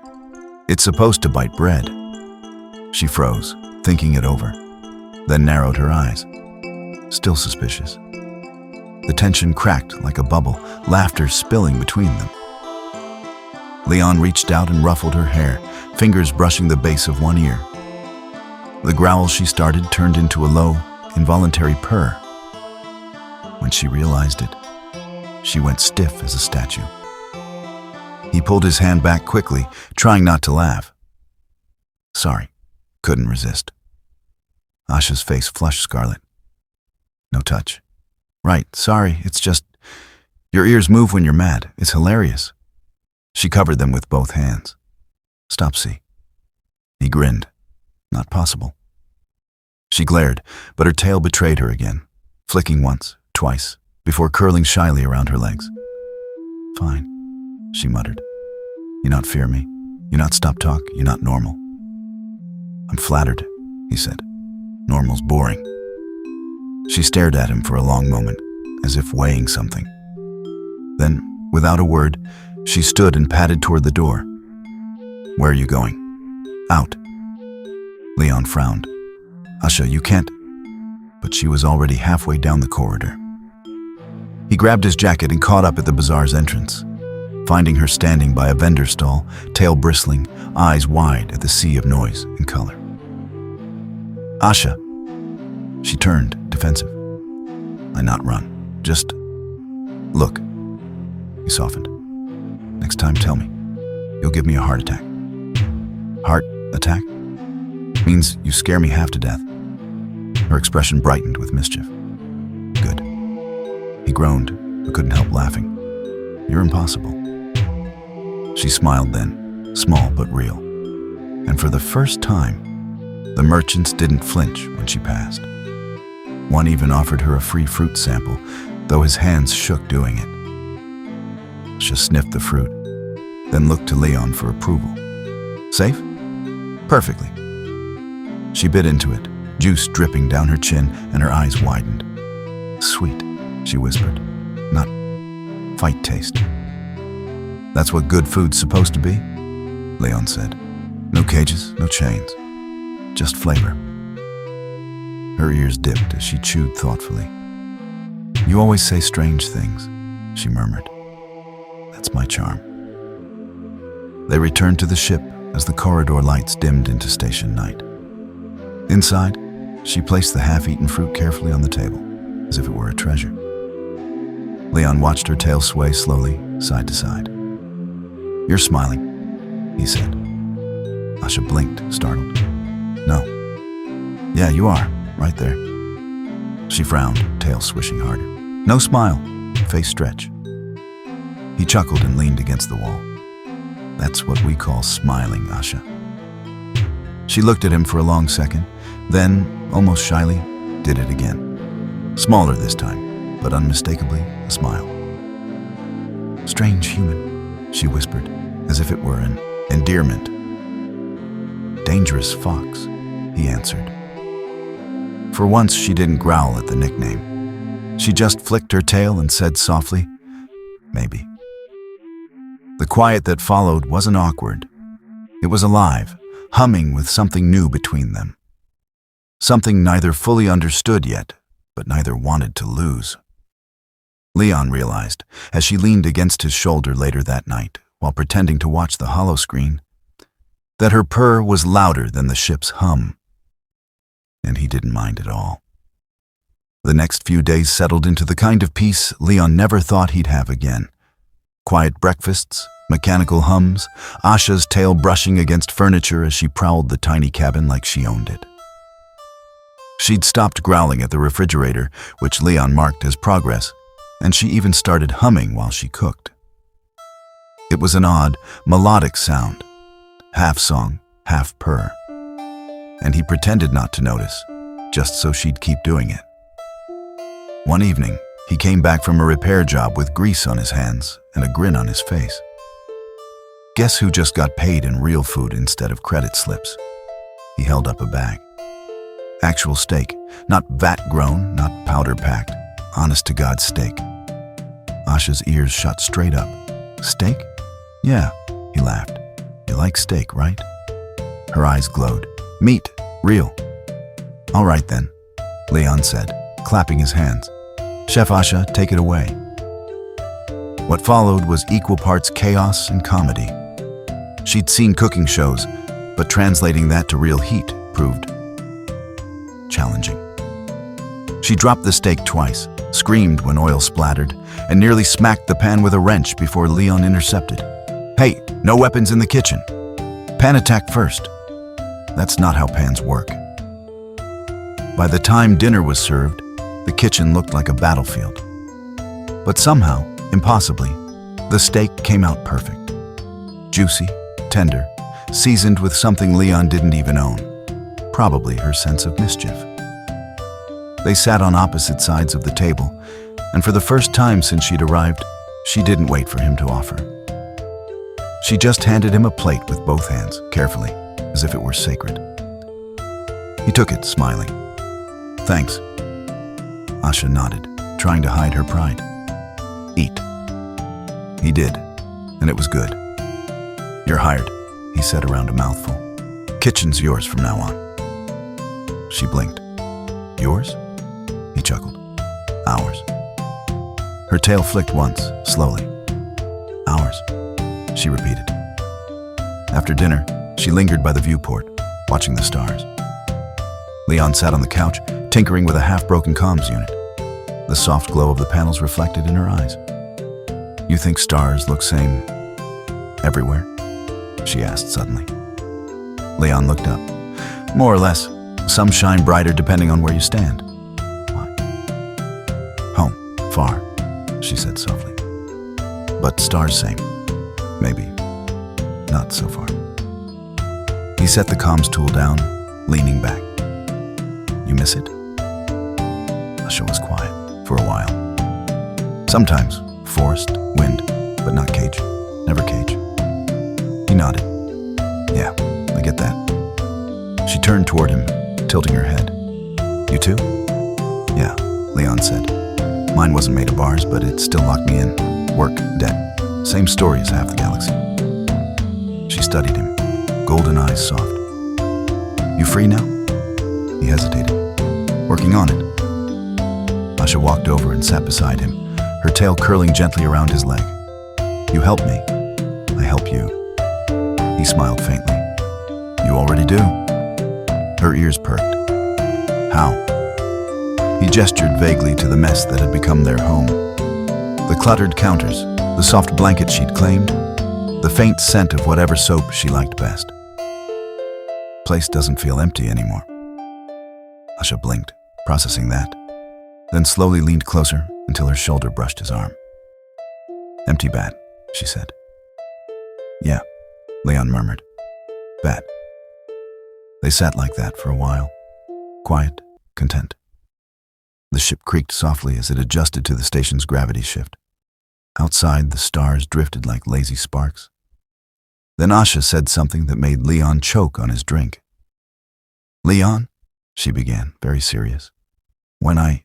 It's supposed to bite bread. She froze, thinking it over, then narrowed her eyes, still suspicious. The tension cracked like a bubble, laughter spilling between them. Leon reached out and ruffled her hair, fingers brushing the base of one ear. The growl she started turned into a low, involuntary purr. When she realized it, she went stiff as a statue. He pulled his hand back quickly, trying not to laugh. Sorry, couldn't resist. Asha's face flushed scarlet. No touch. Right, sorry, it's just, your ears move when you're mad. It's hilarious. She covered them with both hands. Stop, see. He grinned. Not possible. She glared, but her tail betrayed her again, flicking once, twice, before curling shyly around her legs. Fine, she muttered. You not fear me. You not stop talk. You not normal. I'm flattered, he said. Normal's boring. She stared at him for a long moment, as if weighing something. Then, without a word, she stood and padded toward the door. Where are you going? Out. Leon frowned. Asha, you can't. But she was already halfway down the corridor. He grabbed his jacket and caught up at the bazaar's entrance, finding her standing by a vendor stall, tail bristling, eyes wide at the sea of noise and color. Asha. She turned, defensive. I not run. Just look. He softened. Next time, tell me. You'll give me a heart attack. Heart attack? Means you scare me half to death. Her expression brightened with mischief. Good. He groaned, but couldn't help laughing. You're impossible. She smiled then, small but real. And for the first time, the merchants didn't flinch when she passed. One even offered her a free fruit sample, though his hands shook doing it. She sniffed the fruit, then looked to Leon for approval. Safe? Perfectly. She bit into it, juice dripping down her chin, and her eyes widened. Sweet, she whispered. Not fight taste. That's what good food's supposed to be, Leon said. No cages, no chains, just flavor. Her ears dipped as she chewed thoughtfully. You always say strange things, she murmured. That's my charm. They returned to the ship as the corridor lights dimmed into station night. Inside, she placed the half-eaten fruit carefully on the table, as if it were a treasure. Leon watched her tail sway slowly, side to side. You're smiling, he said. Asha blinked, startled. No. Yeah, you are, right there. She frowned, tail swishing harder. No smile, face stretch. He chuckled and leaned against the wall. That's what we call smiling, Asha. She looked at him for a long second, then, almost shyly, did it again. Smaller this time, but unmistakably a smile. Strange human, she whispered, as if it were an endearment. Dangerous fox, he answered. For once, she didn't growl at the nickname. She just flicked her tail and said softly, maybe. The quiet that followed wasn't awkward. It was alive, humming with something new between them. Something neither fully understood yet, but neither wanted to lose. Leon realized, as she leaned against his shoulder later that night, while pretending to watch the hollow screen, that her purr was louder than the ship's hum. And he didn't mind at all. The next few days settled into the kind of peace Leon never thought he'd have again. Quiet breakfasts, mechanical hums, Asha's tail brushing against furniture as she prowled the tiny cabin like she owned it. She'd stopped growling at the refrigerator, which Leon marked as progress, and she even started humming while she cooked. It was an odd, melodic sound, half song, half purr. And he pretended not to notice, just so she'd keep doing it. One evening, he came back from a repair job with grease on his hands and a grin on his face. Guess who just got paid in real food instead of credit slips? He held up a bag. Actual steak, not vat-grown, not powder-packed, honest-to-God steak. Asha's ears shut straight up. Steak? Yeah, he laughed. You like steak, right? Her eyes glowed. Meat, real. All right then, Leon said, clapping his hands. Chef Asha, take it away. What followed was equal parts chaos and comedy. She'd seen cooking shows, but translating that to real heat proved challenging. She dropped the steak twice, screamed when oil splattered, and nearly smacked the pan with a wrench before Leon intercepted. Hey, no weapons in the kitchen. Pan attack first. That's not how pans work. By the time dinner was served, the kitchen looked like a battlefield. But somehow, impossibly, the steak came out perfect. Juicy, tender, seasoned with something Leon didn't even own. Probably her sense of mischief. They sat on opposite sides of the table, and for the first time since she'd arrived, she didn't wait for him to offer. She just handed him a plate with both hands, carefully, as if it were sacred. He took it, smiling. Thanks. Asha nodded, trying to hide her pride. Eat. He did, and it was good. You're hired, he said around a mouthful. Kitchen's yours from now on. She blinked. Yours? He chuckled. Ours. Her tail flicked once, slowly. Ours, she repeated. After dinner, she lingered by the viewport, watching the stars. Leon sat on the couch, tinkering with a half-broken comms unit. The soft glow of the panels reflected in her eyes. You think stars look same everywhere? She asked suddenly. Leon looked up. More or less. Some shine brighter depending on where you stand. Why? Home. Far, she said softly. But stars same. Maybe. Not so far. He set the comms tool down, leaning back. You miss it? Asha was quiet for a while. Sometimes, forest, wind, but not cage. Never cage. He nodded. Yeah, I get that. She turned toward him, tilting her head. You too? Yeah, Leon said. Mine wasn't made of bars, but it still locked me in. Work, debt. Same story as half the galaxy. She studied him, golden eyes soft. You free now? He hesitated. Working on it. Asha walked over and sat beside him, her tail curling gently around his leg. You help me. I help you. He smiled faintly. You already do. Her ears perked. How? He gestured vaguely to the mess that had become their home. The cluttered counters, the soft blanket she'd claimed, the faint scent of whatever soap she liked best. Place doesn't feel empty anymore. Asha blinked, processing that, then slowly leaned closer until her shoulder brushed his arm. Empty bad, she said. Yeah, Leon murmured. Bad. They sat like that for a while, quiet, content. The ship creaked softly as it adjusted to the station's gravity shift. Outside, the stars drifted like lazy sparks. Then Asha said something that made Leon choke on his drink. Leon, she began, very serious. When I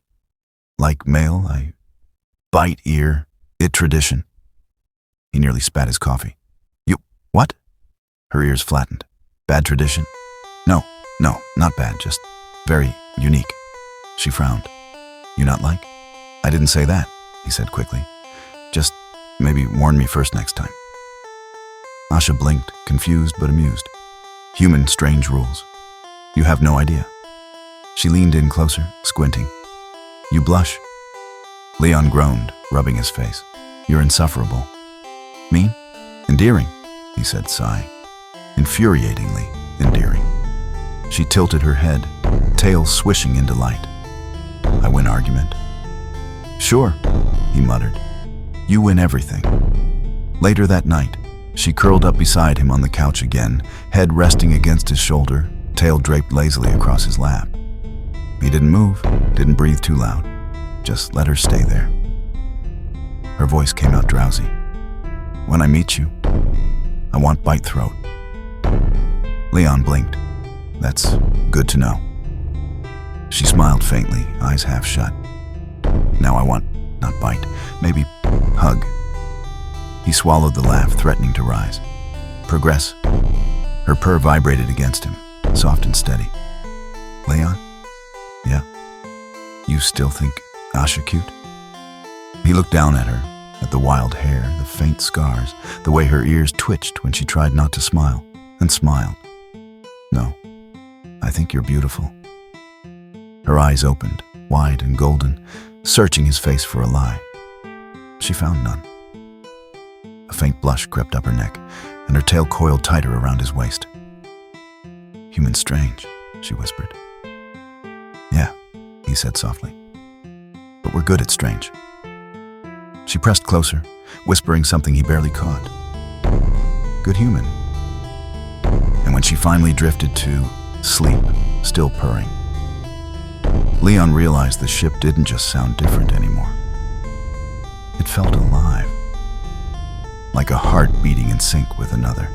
like mail, I bite ear, it tradition. He nearly spat his coffee. You, what? Her ears flattened. Bad tradition? No, not bad, just very unique. She frowned. You not like? I didn't say that, he said quickly. Just maybe warn me first next time. Asha blinked, confused but amused. Human strange rules. You have no idea. She leaned in closer, squinting. You blush. Leon groaned, rubbing his face. You're insufferable. Mean? Endearing, he said, sighing. Infuriatingly endearing. She tilted her head, tail swishing in delight. I win argument. Sure, he muttered. You win everything. Later that night, she curled up beside him on the couch again, head resting against his shoulder, tail draped lazily across his lap. He didn't move, didn't breathe too loud. Just let her stay there. Her voice came out drowsy. When I meet you, I want bite throat. Leon blinked. That's good to know. She smiled faintly, eyes half shut. Now I want, not bite, maybe hug. He swallowed the laugh, threatening to rise. Progress. Her purr vibrated against him, soft and steady. Leon? Yeah? You still think Asha cute? He looked down at her, at the wild hair, the faint scars, the way her ears twitched when she tried not to smile, and smiled. No, I think you're beautiful. Her eyes opened, wide and golden, searching his face for a lie. She found none. A faint blush crept up her neck, and her tail coiled tighter around his waist. Human strange, she whispered. Yeah, he said softly. But we're good at strange. She pressed closer, whispering something he barely caught. Good human. And when she finally drifted to sleep, still purring, Leon realized the ship didn't just sound different anymore. It felt alive, like a heart beating in sync with another.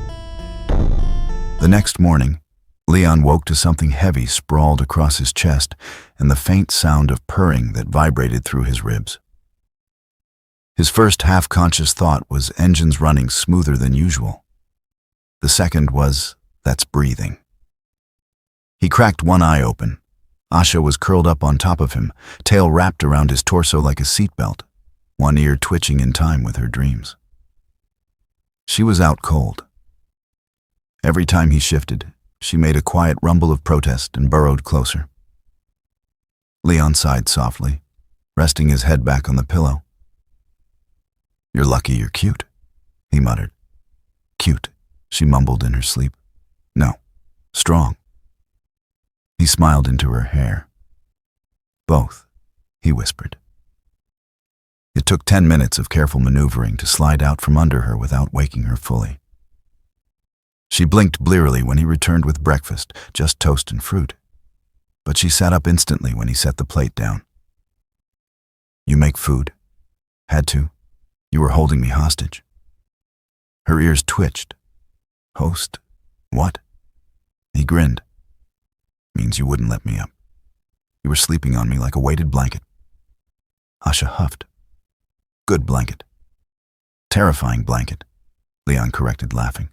The next morning, Leon woke to something heavy sprawled across his chest and the faint sound of purring that vibrated through his ribs. His first half-conscious thought was engines running smoother than usual. The second was, that's breathing. He cracked one eye open. Asha was curled up on top of him, tail wrapped around his torso like a seatbelt, one ear twitching in time with her dreams. She was out cold. Every time he shifted, she made a quiet rumble of protest and burrowed closer. Leon sighed softly, resting his head back on the pillow. You're lucky you're cute, he muttered. Cute, she mumbled in her sleep. No, strong. He smiled into her hair. Both, he whispered. It took 10 minutes of careful maneuvering to slide out from under her without waking her fully. She blinked blearily when he returned with breakfast, just toast and fruit. But she sat up instantly when he set the plate down. You make food? Had to? You were holding me hostage. Her ears twitched. Host? What? He grinned. Means you wouldn't let me up. You were sleeping on me like a weighted blanket. Asha huffed. Good blanket. Terrifying blanket, Leon corrected, laughing.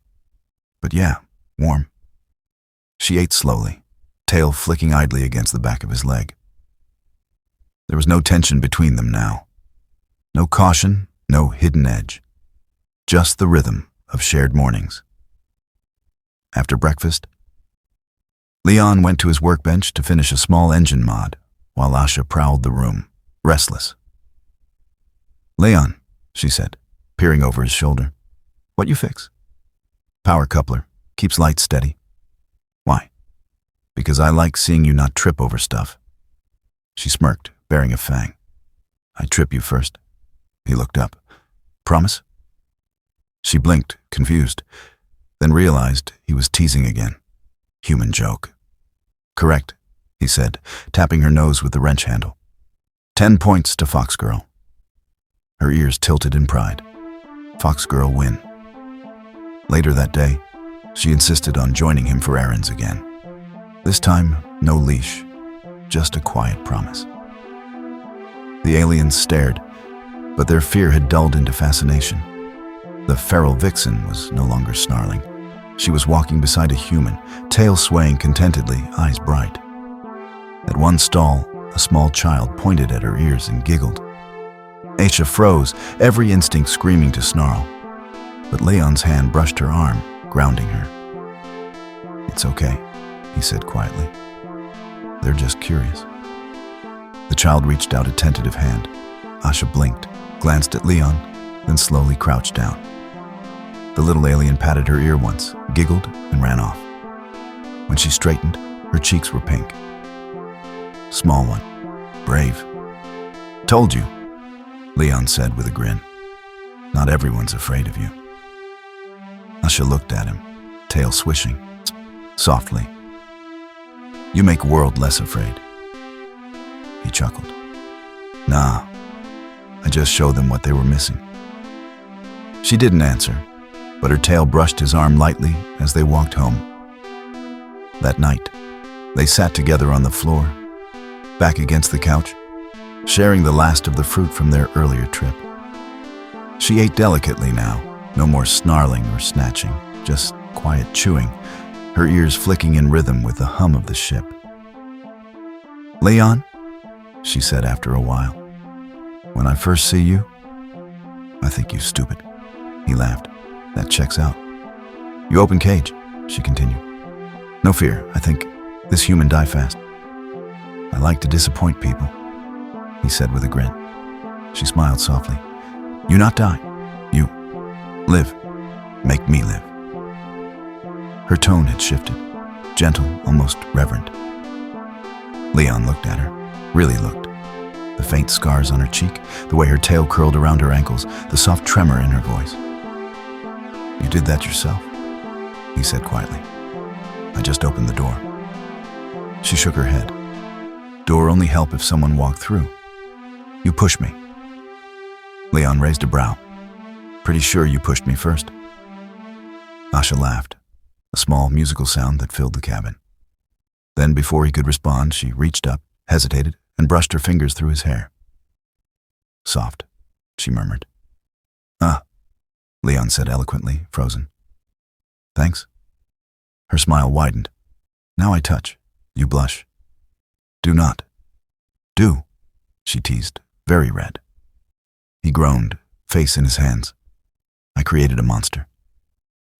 But yeah, warm. She ate slowly, tail flicking idly against the back of his leg. There was no tension between them now. No caution, no hidden edge. Just the rhythm of shared mornings. After breakfast, Leon went to his workbench to finish a small engine mod, while Asha prowled the room, restless. Leon, she said, peering over his shoulder. What you fix? Power coupler, keeps lights steady. Why? Because I like seeing you not trip over stuff. She smirked, baring a fang. I trip you first. He looked up. Promise? She blinked, confused, then realized he was teasing again. Human joke. Correct, he said, tapping her nose with the wrench handle. 10 points to FoxGirl. Her ears tilted in pride. FoxGirl win. Later that day, she insisted on joining him for errands again. This time, no leash, just a quiet promise. The aliens stared, but their fear had dulled into fascination. The feral vixen was no longer snarling. She was walking beside a human, tail swaying contentedly, eyes bright. At one stall, a small child pointed at her ears and giggled. Aisha froze, every instinct screaming to snarl. But Leon's hand brushed her arm, grounding her. "It's okay," he said quietly. "They're just curious." The child reached out a tentative hand. Aisha blinked, glanced at Leon, then slowly crouched down. The little alien patted her ear once, giggled, and ran off. When she straightened, her cheeks were pink. "Small one. Brave." "Told you," Leon said with a grin. "Not everyone's afraid of you." Aisha looked at him, tail swishing, softly. "You make world less afraid." He chuckled. "Nah, I just show them what they were missing." She didn't answer, but her tail brushed his arm lightly as they walked home. That night, they sat together on the floor, back against the couch, sharing the last of the fruit from their earlier trip. She ate delicately now, no more snarling or snatching, just quiet chewing, her ears flicking in rhythm with the hum of the ship. "Leon," she said after a while, "when I first see you, I think you stupid." He laughed. "That checks out." "You open cage," she continued. "No fear, I think this human die fast." "I like to disappoint people," he said with a grin. She smiled softly. "You not die. You live. Make me live." Her tone had shifted, gentle, almost reverent. Leon looked at her, really looked. The faint scars on her cheek, the way her tail curled around her ankles, the soft tremor in her voice. "You did that yourself," he said quietly. "I just opened the door." She shook her head. "Door only help if someone walked through. You pushed me." Leon raised a brow. "Pretty sure you pushed me first." Aisha laughed, a small musical sound that filled the cabin. Then, before he could respond, she reached up, hesitated, and brushed her fingers through his hair. "Soft," she murmured. "Ah," Leon said eloquently, frozen. "Thanks." Her smile widened. "Now I touch. You blush." "Do not." "Do," she teased, very red. He groaned, face in his hands. "I created a monster."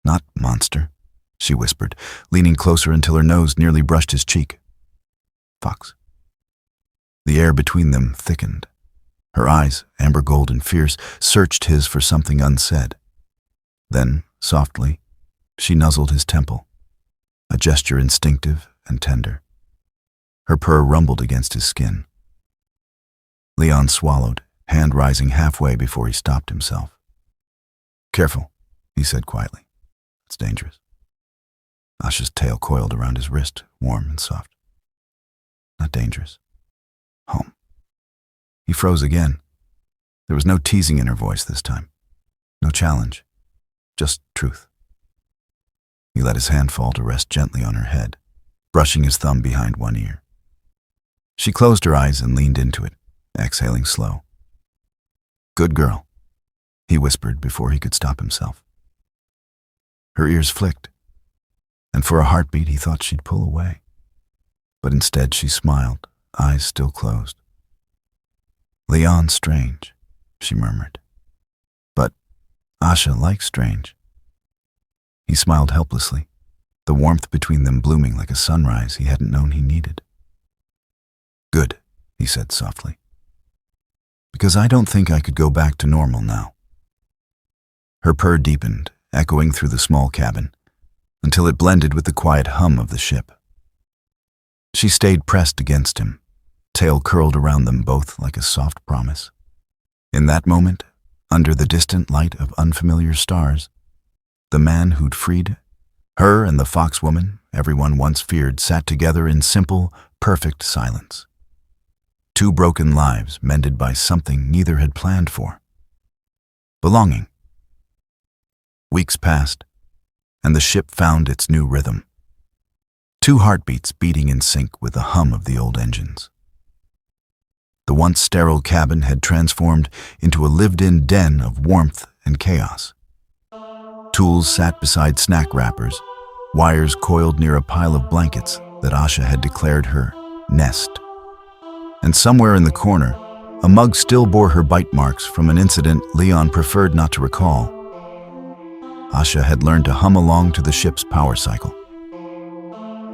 "Not monster," she whispered, leaning closer until her nose nearly brushed his cheek. "Fox." The air between them thickened. Her eyes, amber gold and fierce, searched his for something unsaid. Then, softly, she nuzzled his temple, a gesture instinctive and tender. Her purr rumbled against his skin. Leon swallowed, hand rising halfway before he stopped himself. "Careful," he said quietly. "It's dangerous." Asha's tail coiled around his wrist, warm and soft. "Not dangerous. Home." He froze again. There was no teasing in her voice this time. No challenge. Just truth. He let his hand fall to rest gently on her head, brushing his thumb behind one ear. She closed her eyes and leaned into it, exhaling slow. "Good girl," he whispered before he could stop himself. Her ears flicked, and for a heartbeat he thought she'd pull away. But instead she smiled, eyes still closed. "Leon's strange," she murmured. "But Aisha likes strange." He smiled helplessly, the warmth between them blooming like a sunrise he hadn't known he needed. "Good," he said softly. "Because I don't think I could go back to normal now." Her purr deepened, echoing through the small cabin, until it blended with the quiet hum of the ship. She stayed pressed against him, tail curled around them both like a soft promise. In that moment, under the distant light of unfamiliar stars, the man who'd freed her and the fox woman everyone once feared sat together in simple, perfect silence. Two broken lives mended by something neither had planned for. Belonging. Weeks passed, and the ship found its new rhythm. Two heartbeats beating in sync with the hum of the old engines. The once sterile cabin had transformed into a lived-in den of warmth and chaos. Tools sat beside snack wrappers, wires coiled near a pile of blankets that Asha had declared her nest. And somewhere in the corner, a mug still bore her bite marks from an incident Leon preferred not to recall. Asha had learned to hum along to the ship's power cycle.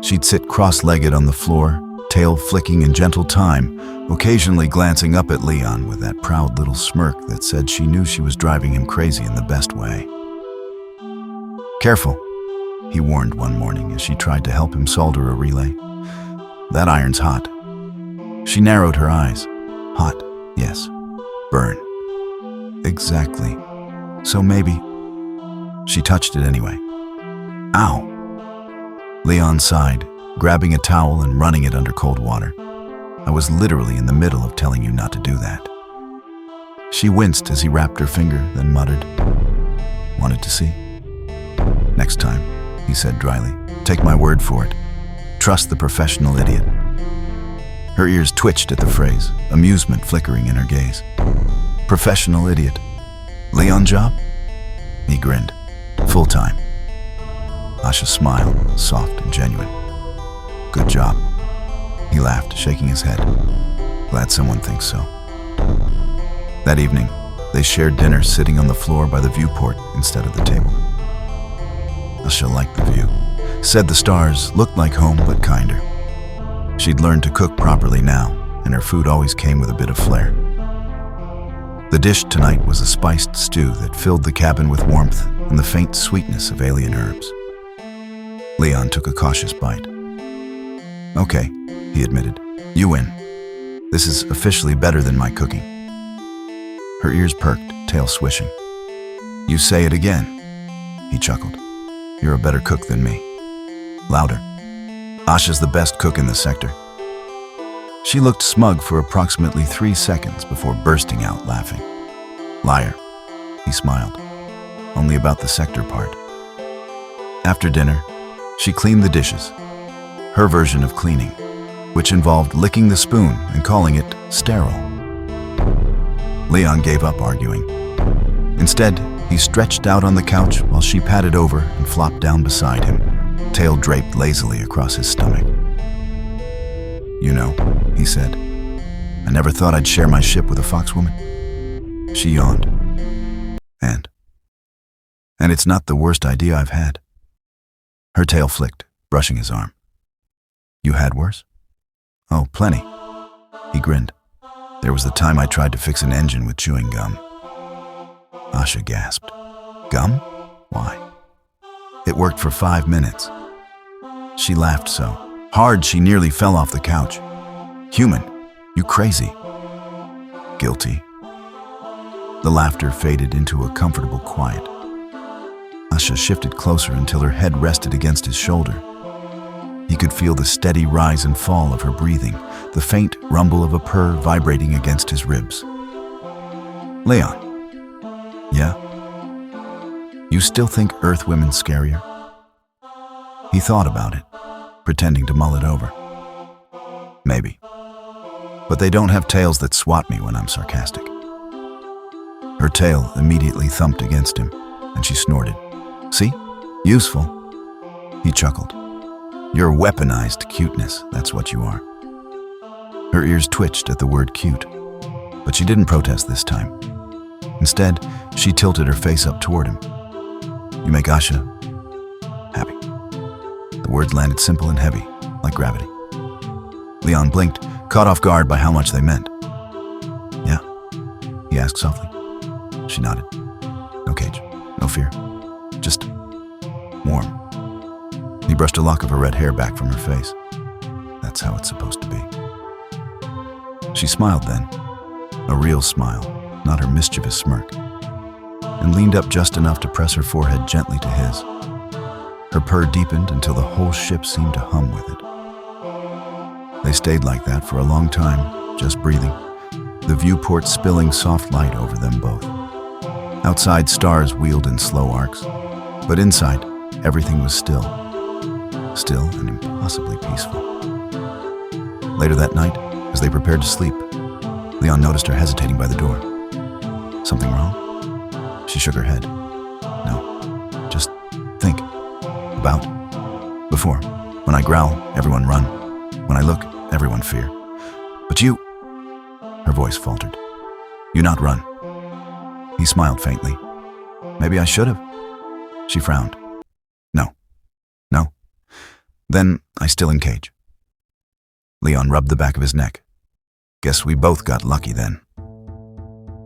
She'd sit cross-legged on the floor, tail flicking in gentle time, occasionally glancing up at Leon with that proud little smirk that said she knew she was driving him crazy in the best way. "Careful," he warned one morning as she tried to help him solder a relay. "That iron's hot." She narrowed her eyes. "Hot, yes. Burn." "Exactly. So maybe..." She touched it anyway. "Ow!" Leon sighed, grabbing a towel and running it under cold water. "I was literally in the middle of telling you not to do that." She winced as he wrapped her finger, then muttered, "Wanted to see?" "Next time," he said dryly. "Take my word for it. Trust the professional idiot." Her ears twitched at the phrase, amusement flickering in her gaze. "Professional idiot? Leon job?" He grinned. "Full-time." Asha smiled, soft and genuine. "Good job." He laughed, shaking his head. "Glad someone thinks so." That evening, they shared dinner sitting on the floor by the viewport instead of the table. Asha liked the view, said the stars looked like home but kinder. She'd learned to cook properly now, and her food always came with a bit of flair. The dish tonight was a spiced stew that filled the cabin with warmth and the faint sweetness of alien herbs. Leon took a cautious bite. "Okay," he admitted. "You win. This is officially better than my cooking." Her ears perked, tail swishing. "You say it again," he chuckled. "You're a better cook than me." Louder. "Asha's the best cook in the sector." She looked smug for approximately 3 seconds before bursting out laughing. "Liar," he smiled. "Only about the sector part." After dinner, she cleaned the dishes. Her version of cleaning, which involved licking the spoon and calling it sterile. Leon gave up arguing. Instead, he stretched out on the couch while she padded over and flopped down beside him, tail draped lazily across his stomach. "You know," he said, "I never thought I'd share my ship with a foxwoman." She yawned. And it's not the worst idea I've had." Her tail flicked, brushing his arm. "You had worse?" "Oh, plenty." He grinned. "There was the time I tried to fix an engine with chewing gum." Asha gasped. "Gum? Why?" "It worked for 5 minutes." She laughed so hard she nearly fell off the couch. "Human, you crazy." "Guilty." The laughter faded into a comfortable quiet. Asha shifted closer until her head rested against his shoulder. He could feel the steady rise and fall of her breathing, the faint rumble of a purr vibrating against his ribs. "Leon." "Yeah?" "You still think Earth women's scarier?" He thought about it, pretending to mull it over. "Maybe. But they don't have tails that swat me when I'm sarcastic." Her tail immediately thumped against him, and she snorted. "See? Useful." He chuckled. "You're weaponized cuteness, that's what you are." Her ears twitched at the word cute, but she didn't protest this time. Instead, she tilted her face up toward him. "You make Asha happy." The words landed simple and heavy, like gravity. Leon blinked, caught off guard by how much they meant. "Yeah?" he asked softly. She nodded. "No cage, no fear. Just warm." He brushed a lock of her red hair back from her face. "That's how it's supposed to be." She smiled then, a real smile, not her mischievous smirk, and leaned up just enough to press her forehead gently to his. Her purr deepened until the whole ship seemed to hum with it. They stayed like that for a long time, just breathing, the viewport spilling soft light over them both. Outside, stars wheeled in slow arcs, but inside, everything was still and impossibly peaceful. Later that night, as they prepared to sleep, Leon noticed her hesitating by the door. "Something wrong?" She shook her head. "No, just about? Before, when I growl, everyone run. When I look, everyone fear. But you... Her voice faltered. You not run. He smiled faintly. Maybe I should have. She frowned. No. No. Then I still in cage. Leon rubbed the back of his neck. Guess we both got lucky then.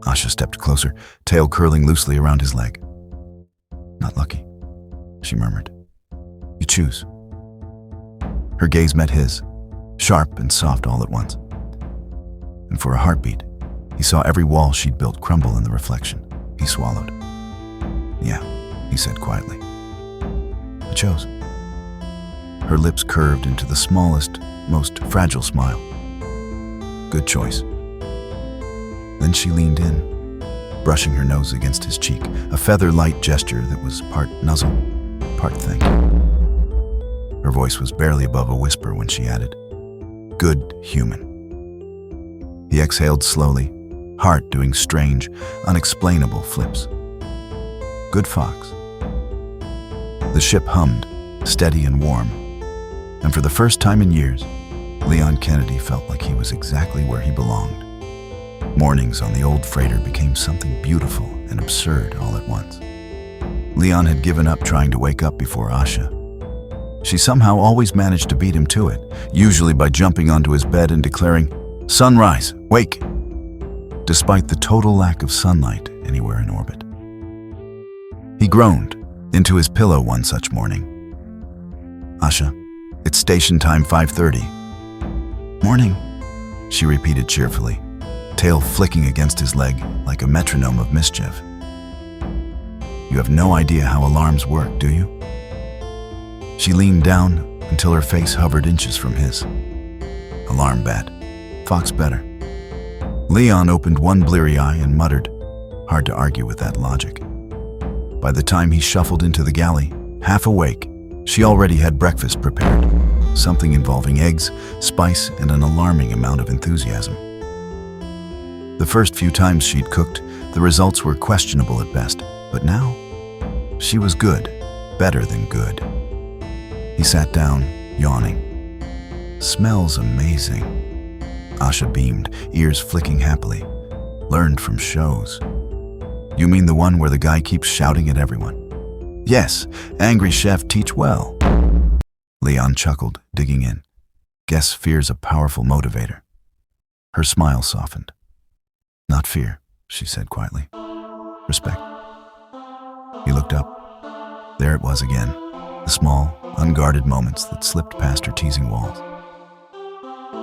Asha stepped closer, tail curling loosely around his leg. Not lucky, she murmured. You choose. Her gaze met his, sharp and soft all at once. And for a heartbeat, he saw every wall she'd built crumble in the reflection. He swallowed. Yeah, he said quietly. I chose. Her lips curved into the smallest, most fragile smile. Good choice. Then she leaned in, brushing her nose against his cheek, a feather-light gesture that was part nuzzle, part think. Her voice was barely above a whisper when she added, good human. He exhaled slowly, heart doing strange, unexplainable flips. Good fox. The ship hummed, steady and warm, and for the first time in years, Leon Kennedy felt like he was exactly where he belonged. Mornings on the old freighter became something beautiful and absurd all at once. Leon had given up trying to wake up before Asha. She somehow always managed to beat him to it, usually by jumping onto his bed and declaring, "Sunrise, wake!" despite the total lack of sunlight anywhere in orbit. He groaned into his pillow one such morning. Asha, it's station time 5:30. Morning, she repeated cheerfully, tail flicking against his leg like a metronome of mischief. You have no idea how alarms work, do you? She leaned down until her face hovered inches from his. Alarm bad, fox better. Leon opened one bleary eye and muttered, hard to argue with that logic. By the time he shuffled into the galley, half awake, she already had breakfast prepared, something involving eggs, spice, and an alarming amount of enthusiasm. The first few times she'd cooked, the results were questionable at best, but now, she was good, better than good. He sat down, yawning. Smells amazing. Asha beamed, ears flicking happily. Learned from shows. You mean the one where the guy keeps shouting at everyone? Yes, angry chef teach well. Leon chuckled, digging in. Guess fear's a powerful motivator. Her smile softened. Not fear, she said quietly. Respect. He looked up. There it was again, the small, unguarded moments that slipped past her teasing walls.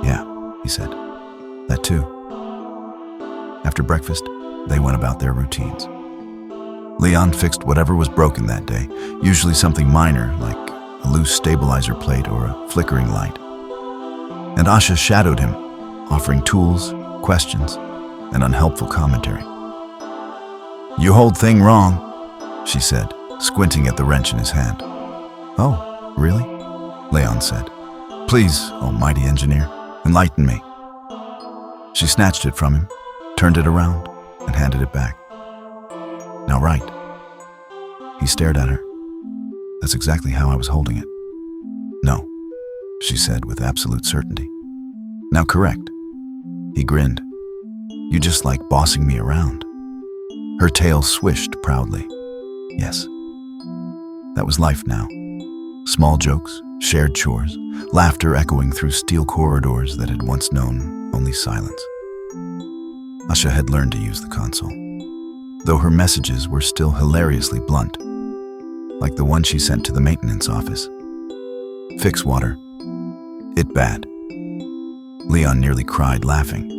Yeah, he said. That too. After breakfast, they went about their routines. Leon fixed whatever was broken that day, usually something minor like a loose stabilizer plate or a flickering light. And Asha shadowed him, offering tools, questions, and unhelpful commentary. You hold thing wrong, she said, squinting at the wrench in his hand. Oh, really? Leon said. Please, almighty engineer, enlighten me. She snatched it from him, turned it around, and handed it back. Now right. He stared at her. That's exactly how I was holding it. No, she said with absolute certainty. Now correct. He grinned. You just like bossing me around. Her tail swished proudly. Yes. That was life now. Small jokes, shared chores, laughter echoing through steel corridors that had once known only silence. Asha had learned to use the console, though her messages were still hilariously blunt, like the one she sent to the maintenance office. Fix water. It bad. Leon nearly cried laughing.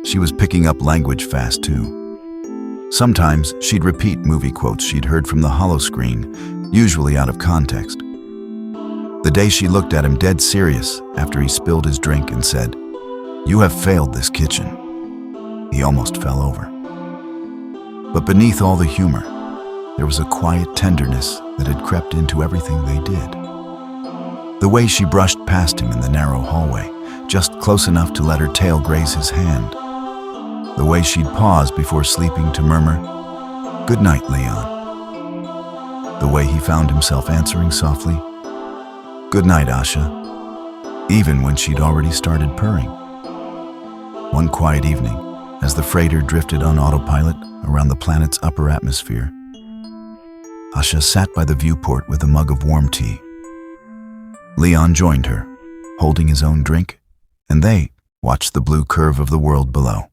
She was picking up language fast too. Sometimes she'd repeat movie quotes she'd heard from the holo screen, usually out of context. The day she looked at him dead serious after he spilled his drink and said, "You have failed this kitchen," he almost fell over. But beneath all the humor, there was a quiet tenderness that had crept into everything they did. The way she brushed past him in the narrow hallway, just close enough to let her tail graze his hand. The way she'd pause before sleeping to murmur, "Good night, Leon." the way he found himself answering softly, "Good night, Asha," even when she'd already started purring. One quiet evening, as the freighter drifted on autopilot around the planet's upper atmosphere, Asha sat by the viewport with a mug of warm tea. Leon joined her, holding his own drink, and they watched the blue curve of the world below.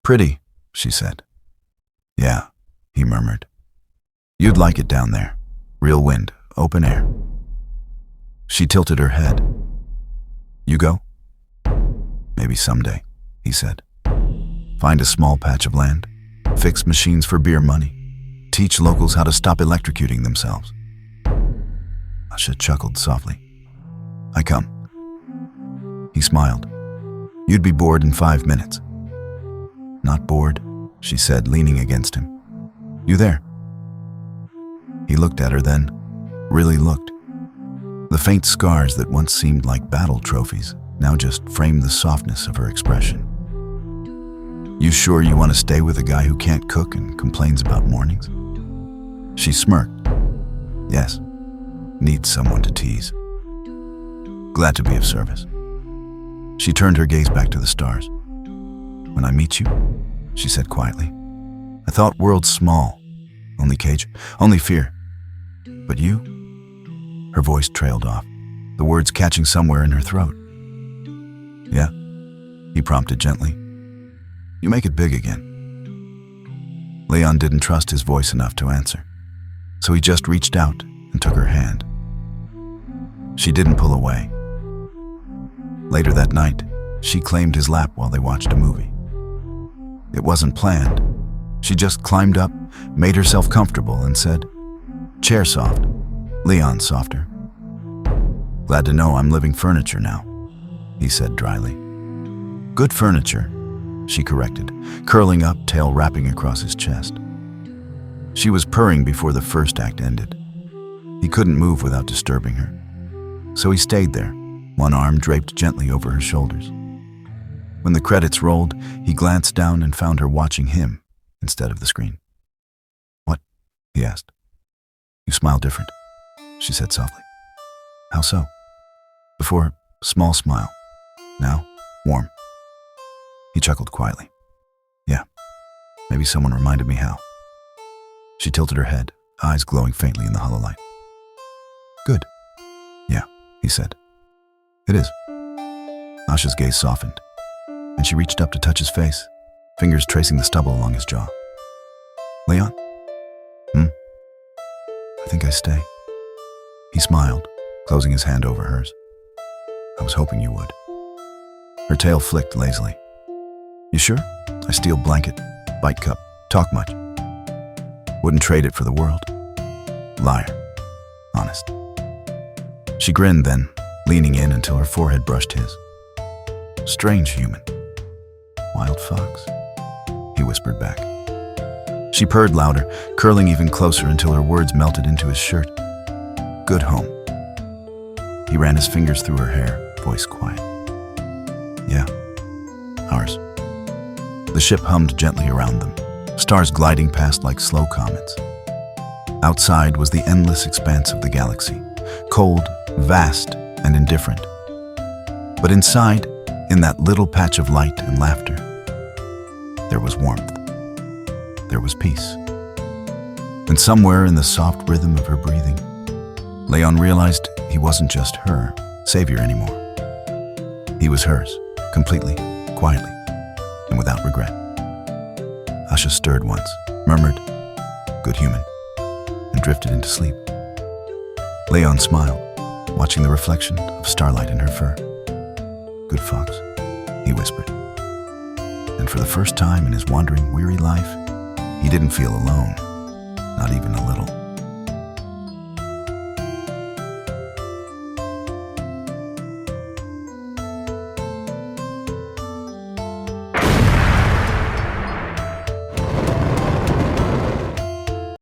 "Pretty," she said. "Yeah," he murmured. "You'd like it down there. Real wind, open air." She tilted her head. "You go?" "Maybe someday," he said. "Find a small patch of land, fix machines for beer money, teach locals how to stop electrocuting themselves." Asha chuckled softly. "I come." He smiled. "You'd be bored in 5 minutes." "Not bored," she said, leaning against him. "You there?" He looked at her then, really looked. The faint scars that once seemed like battle trophies now just framed the softness of her expression. "You sure you want to stay with a guy who can't cook and complains about mornings?" She smirked. "Yes, needs someone to tease." "Glad to be of service." She turned her gaze back to the stars. "When I meet you," she said quietly, "I thought world's small, only cage, only fear. But you?" Her voice trailed off, the words catching somewhere in her throat. "Yeah," he prompted gently. "You make it big again." Leon didn't trust his voice enough to answer, so he just reached out and took her hand. She didn't pull away. Later that night, she claimed his lap while they watched a movie. It wasn't planned. She just climbed up, made herself comfortable, and said, "Chair soft, Leon softer." "Glad to know I'm living furniture now," he said dryly. "Good furniture," she corrected, curling up, tail wrapping across his chest. She was purring before the first act ended. He couldn't move without disturbing her, so he stayed there, one arm draped gently over her shoulders. When the credits rolled, he glanced down and found her watching him instead of the screen. "What?" he asked. "You smile different," she said softly. "How so?" "Before, small smile. Now, warm." He chuckled quietly. "Yeah, maybe someone reminded me how." She tilted her head, eyes glowing faintly in the hollow light. "Good." "Yeah," he said. "It is." Asha's gaze softened, and she reached up to touch his face, fingers tracing the stubble along his jaw. "Leon?" "I think I stay." He smiled, closing his hand over hers. "I was hoping you would." Her tail flicked lazily. "You sure? I steal blanket, bite cup, talk much. Wouldn't trade it for the world." "Liar. Honest." She grinned then, leaning in until her forehead brushed his. "Strange human." "Wild fox," he whispered back. She purred louder, curling even closer until her words melted into his shirt. "Good home." He ran his fingers through her hair, voice quiet. "Yeah, ours." The ship hummed gently around them, stars gliding past like slow comets. Outside was the endless expanse of the galaxy, cold, vast, and indifferent. But inside, in that little patch of light and laughter, there was warmth. There was peace. And somewhere in the soft rhythm of her breathing, Leon realized he wasn't just her savior anymore. He was hers, completely, quietly, and without regret. Asha stirred once, murmured, "Good human," and drifted into sleep. Leon smiled, watching the reflection of starlight in her fur. "Good fox," he whispered. And for the first time in his wandering, weary life, he didn't feel alone, not even a little.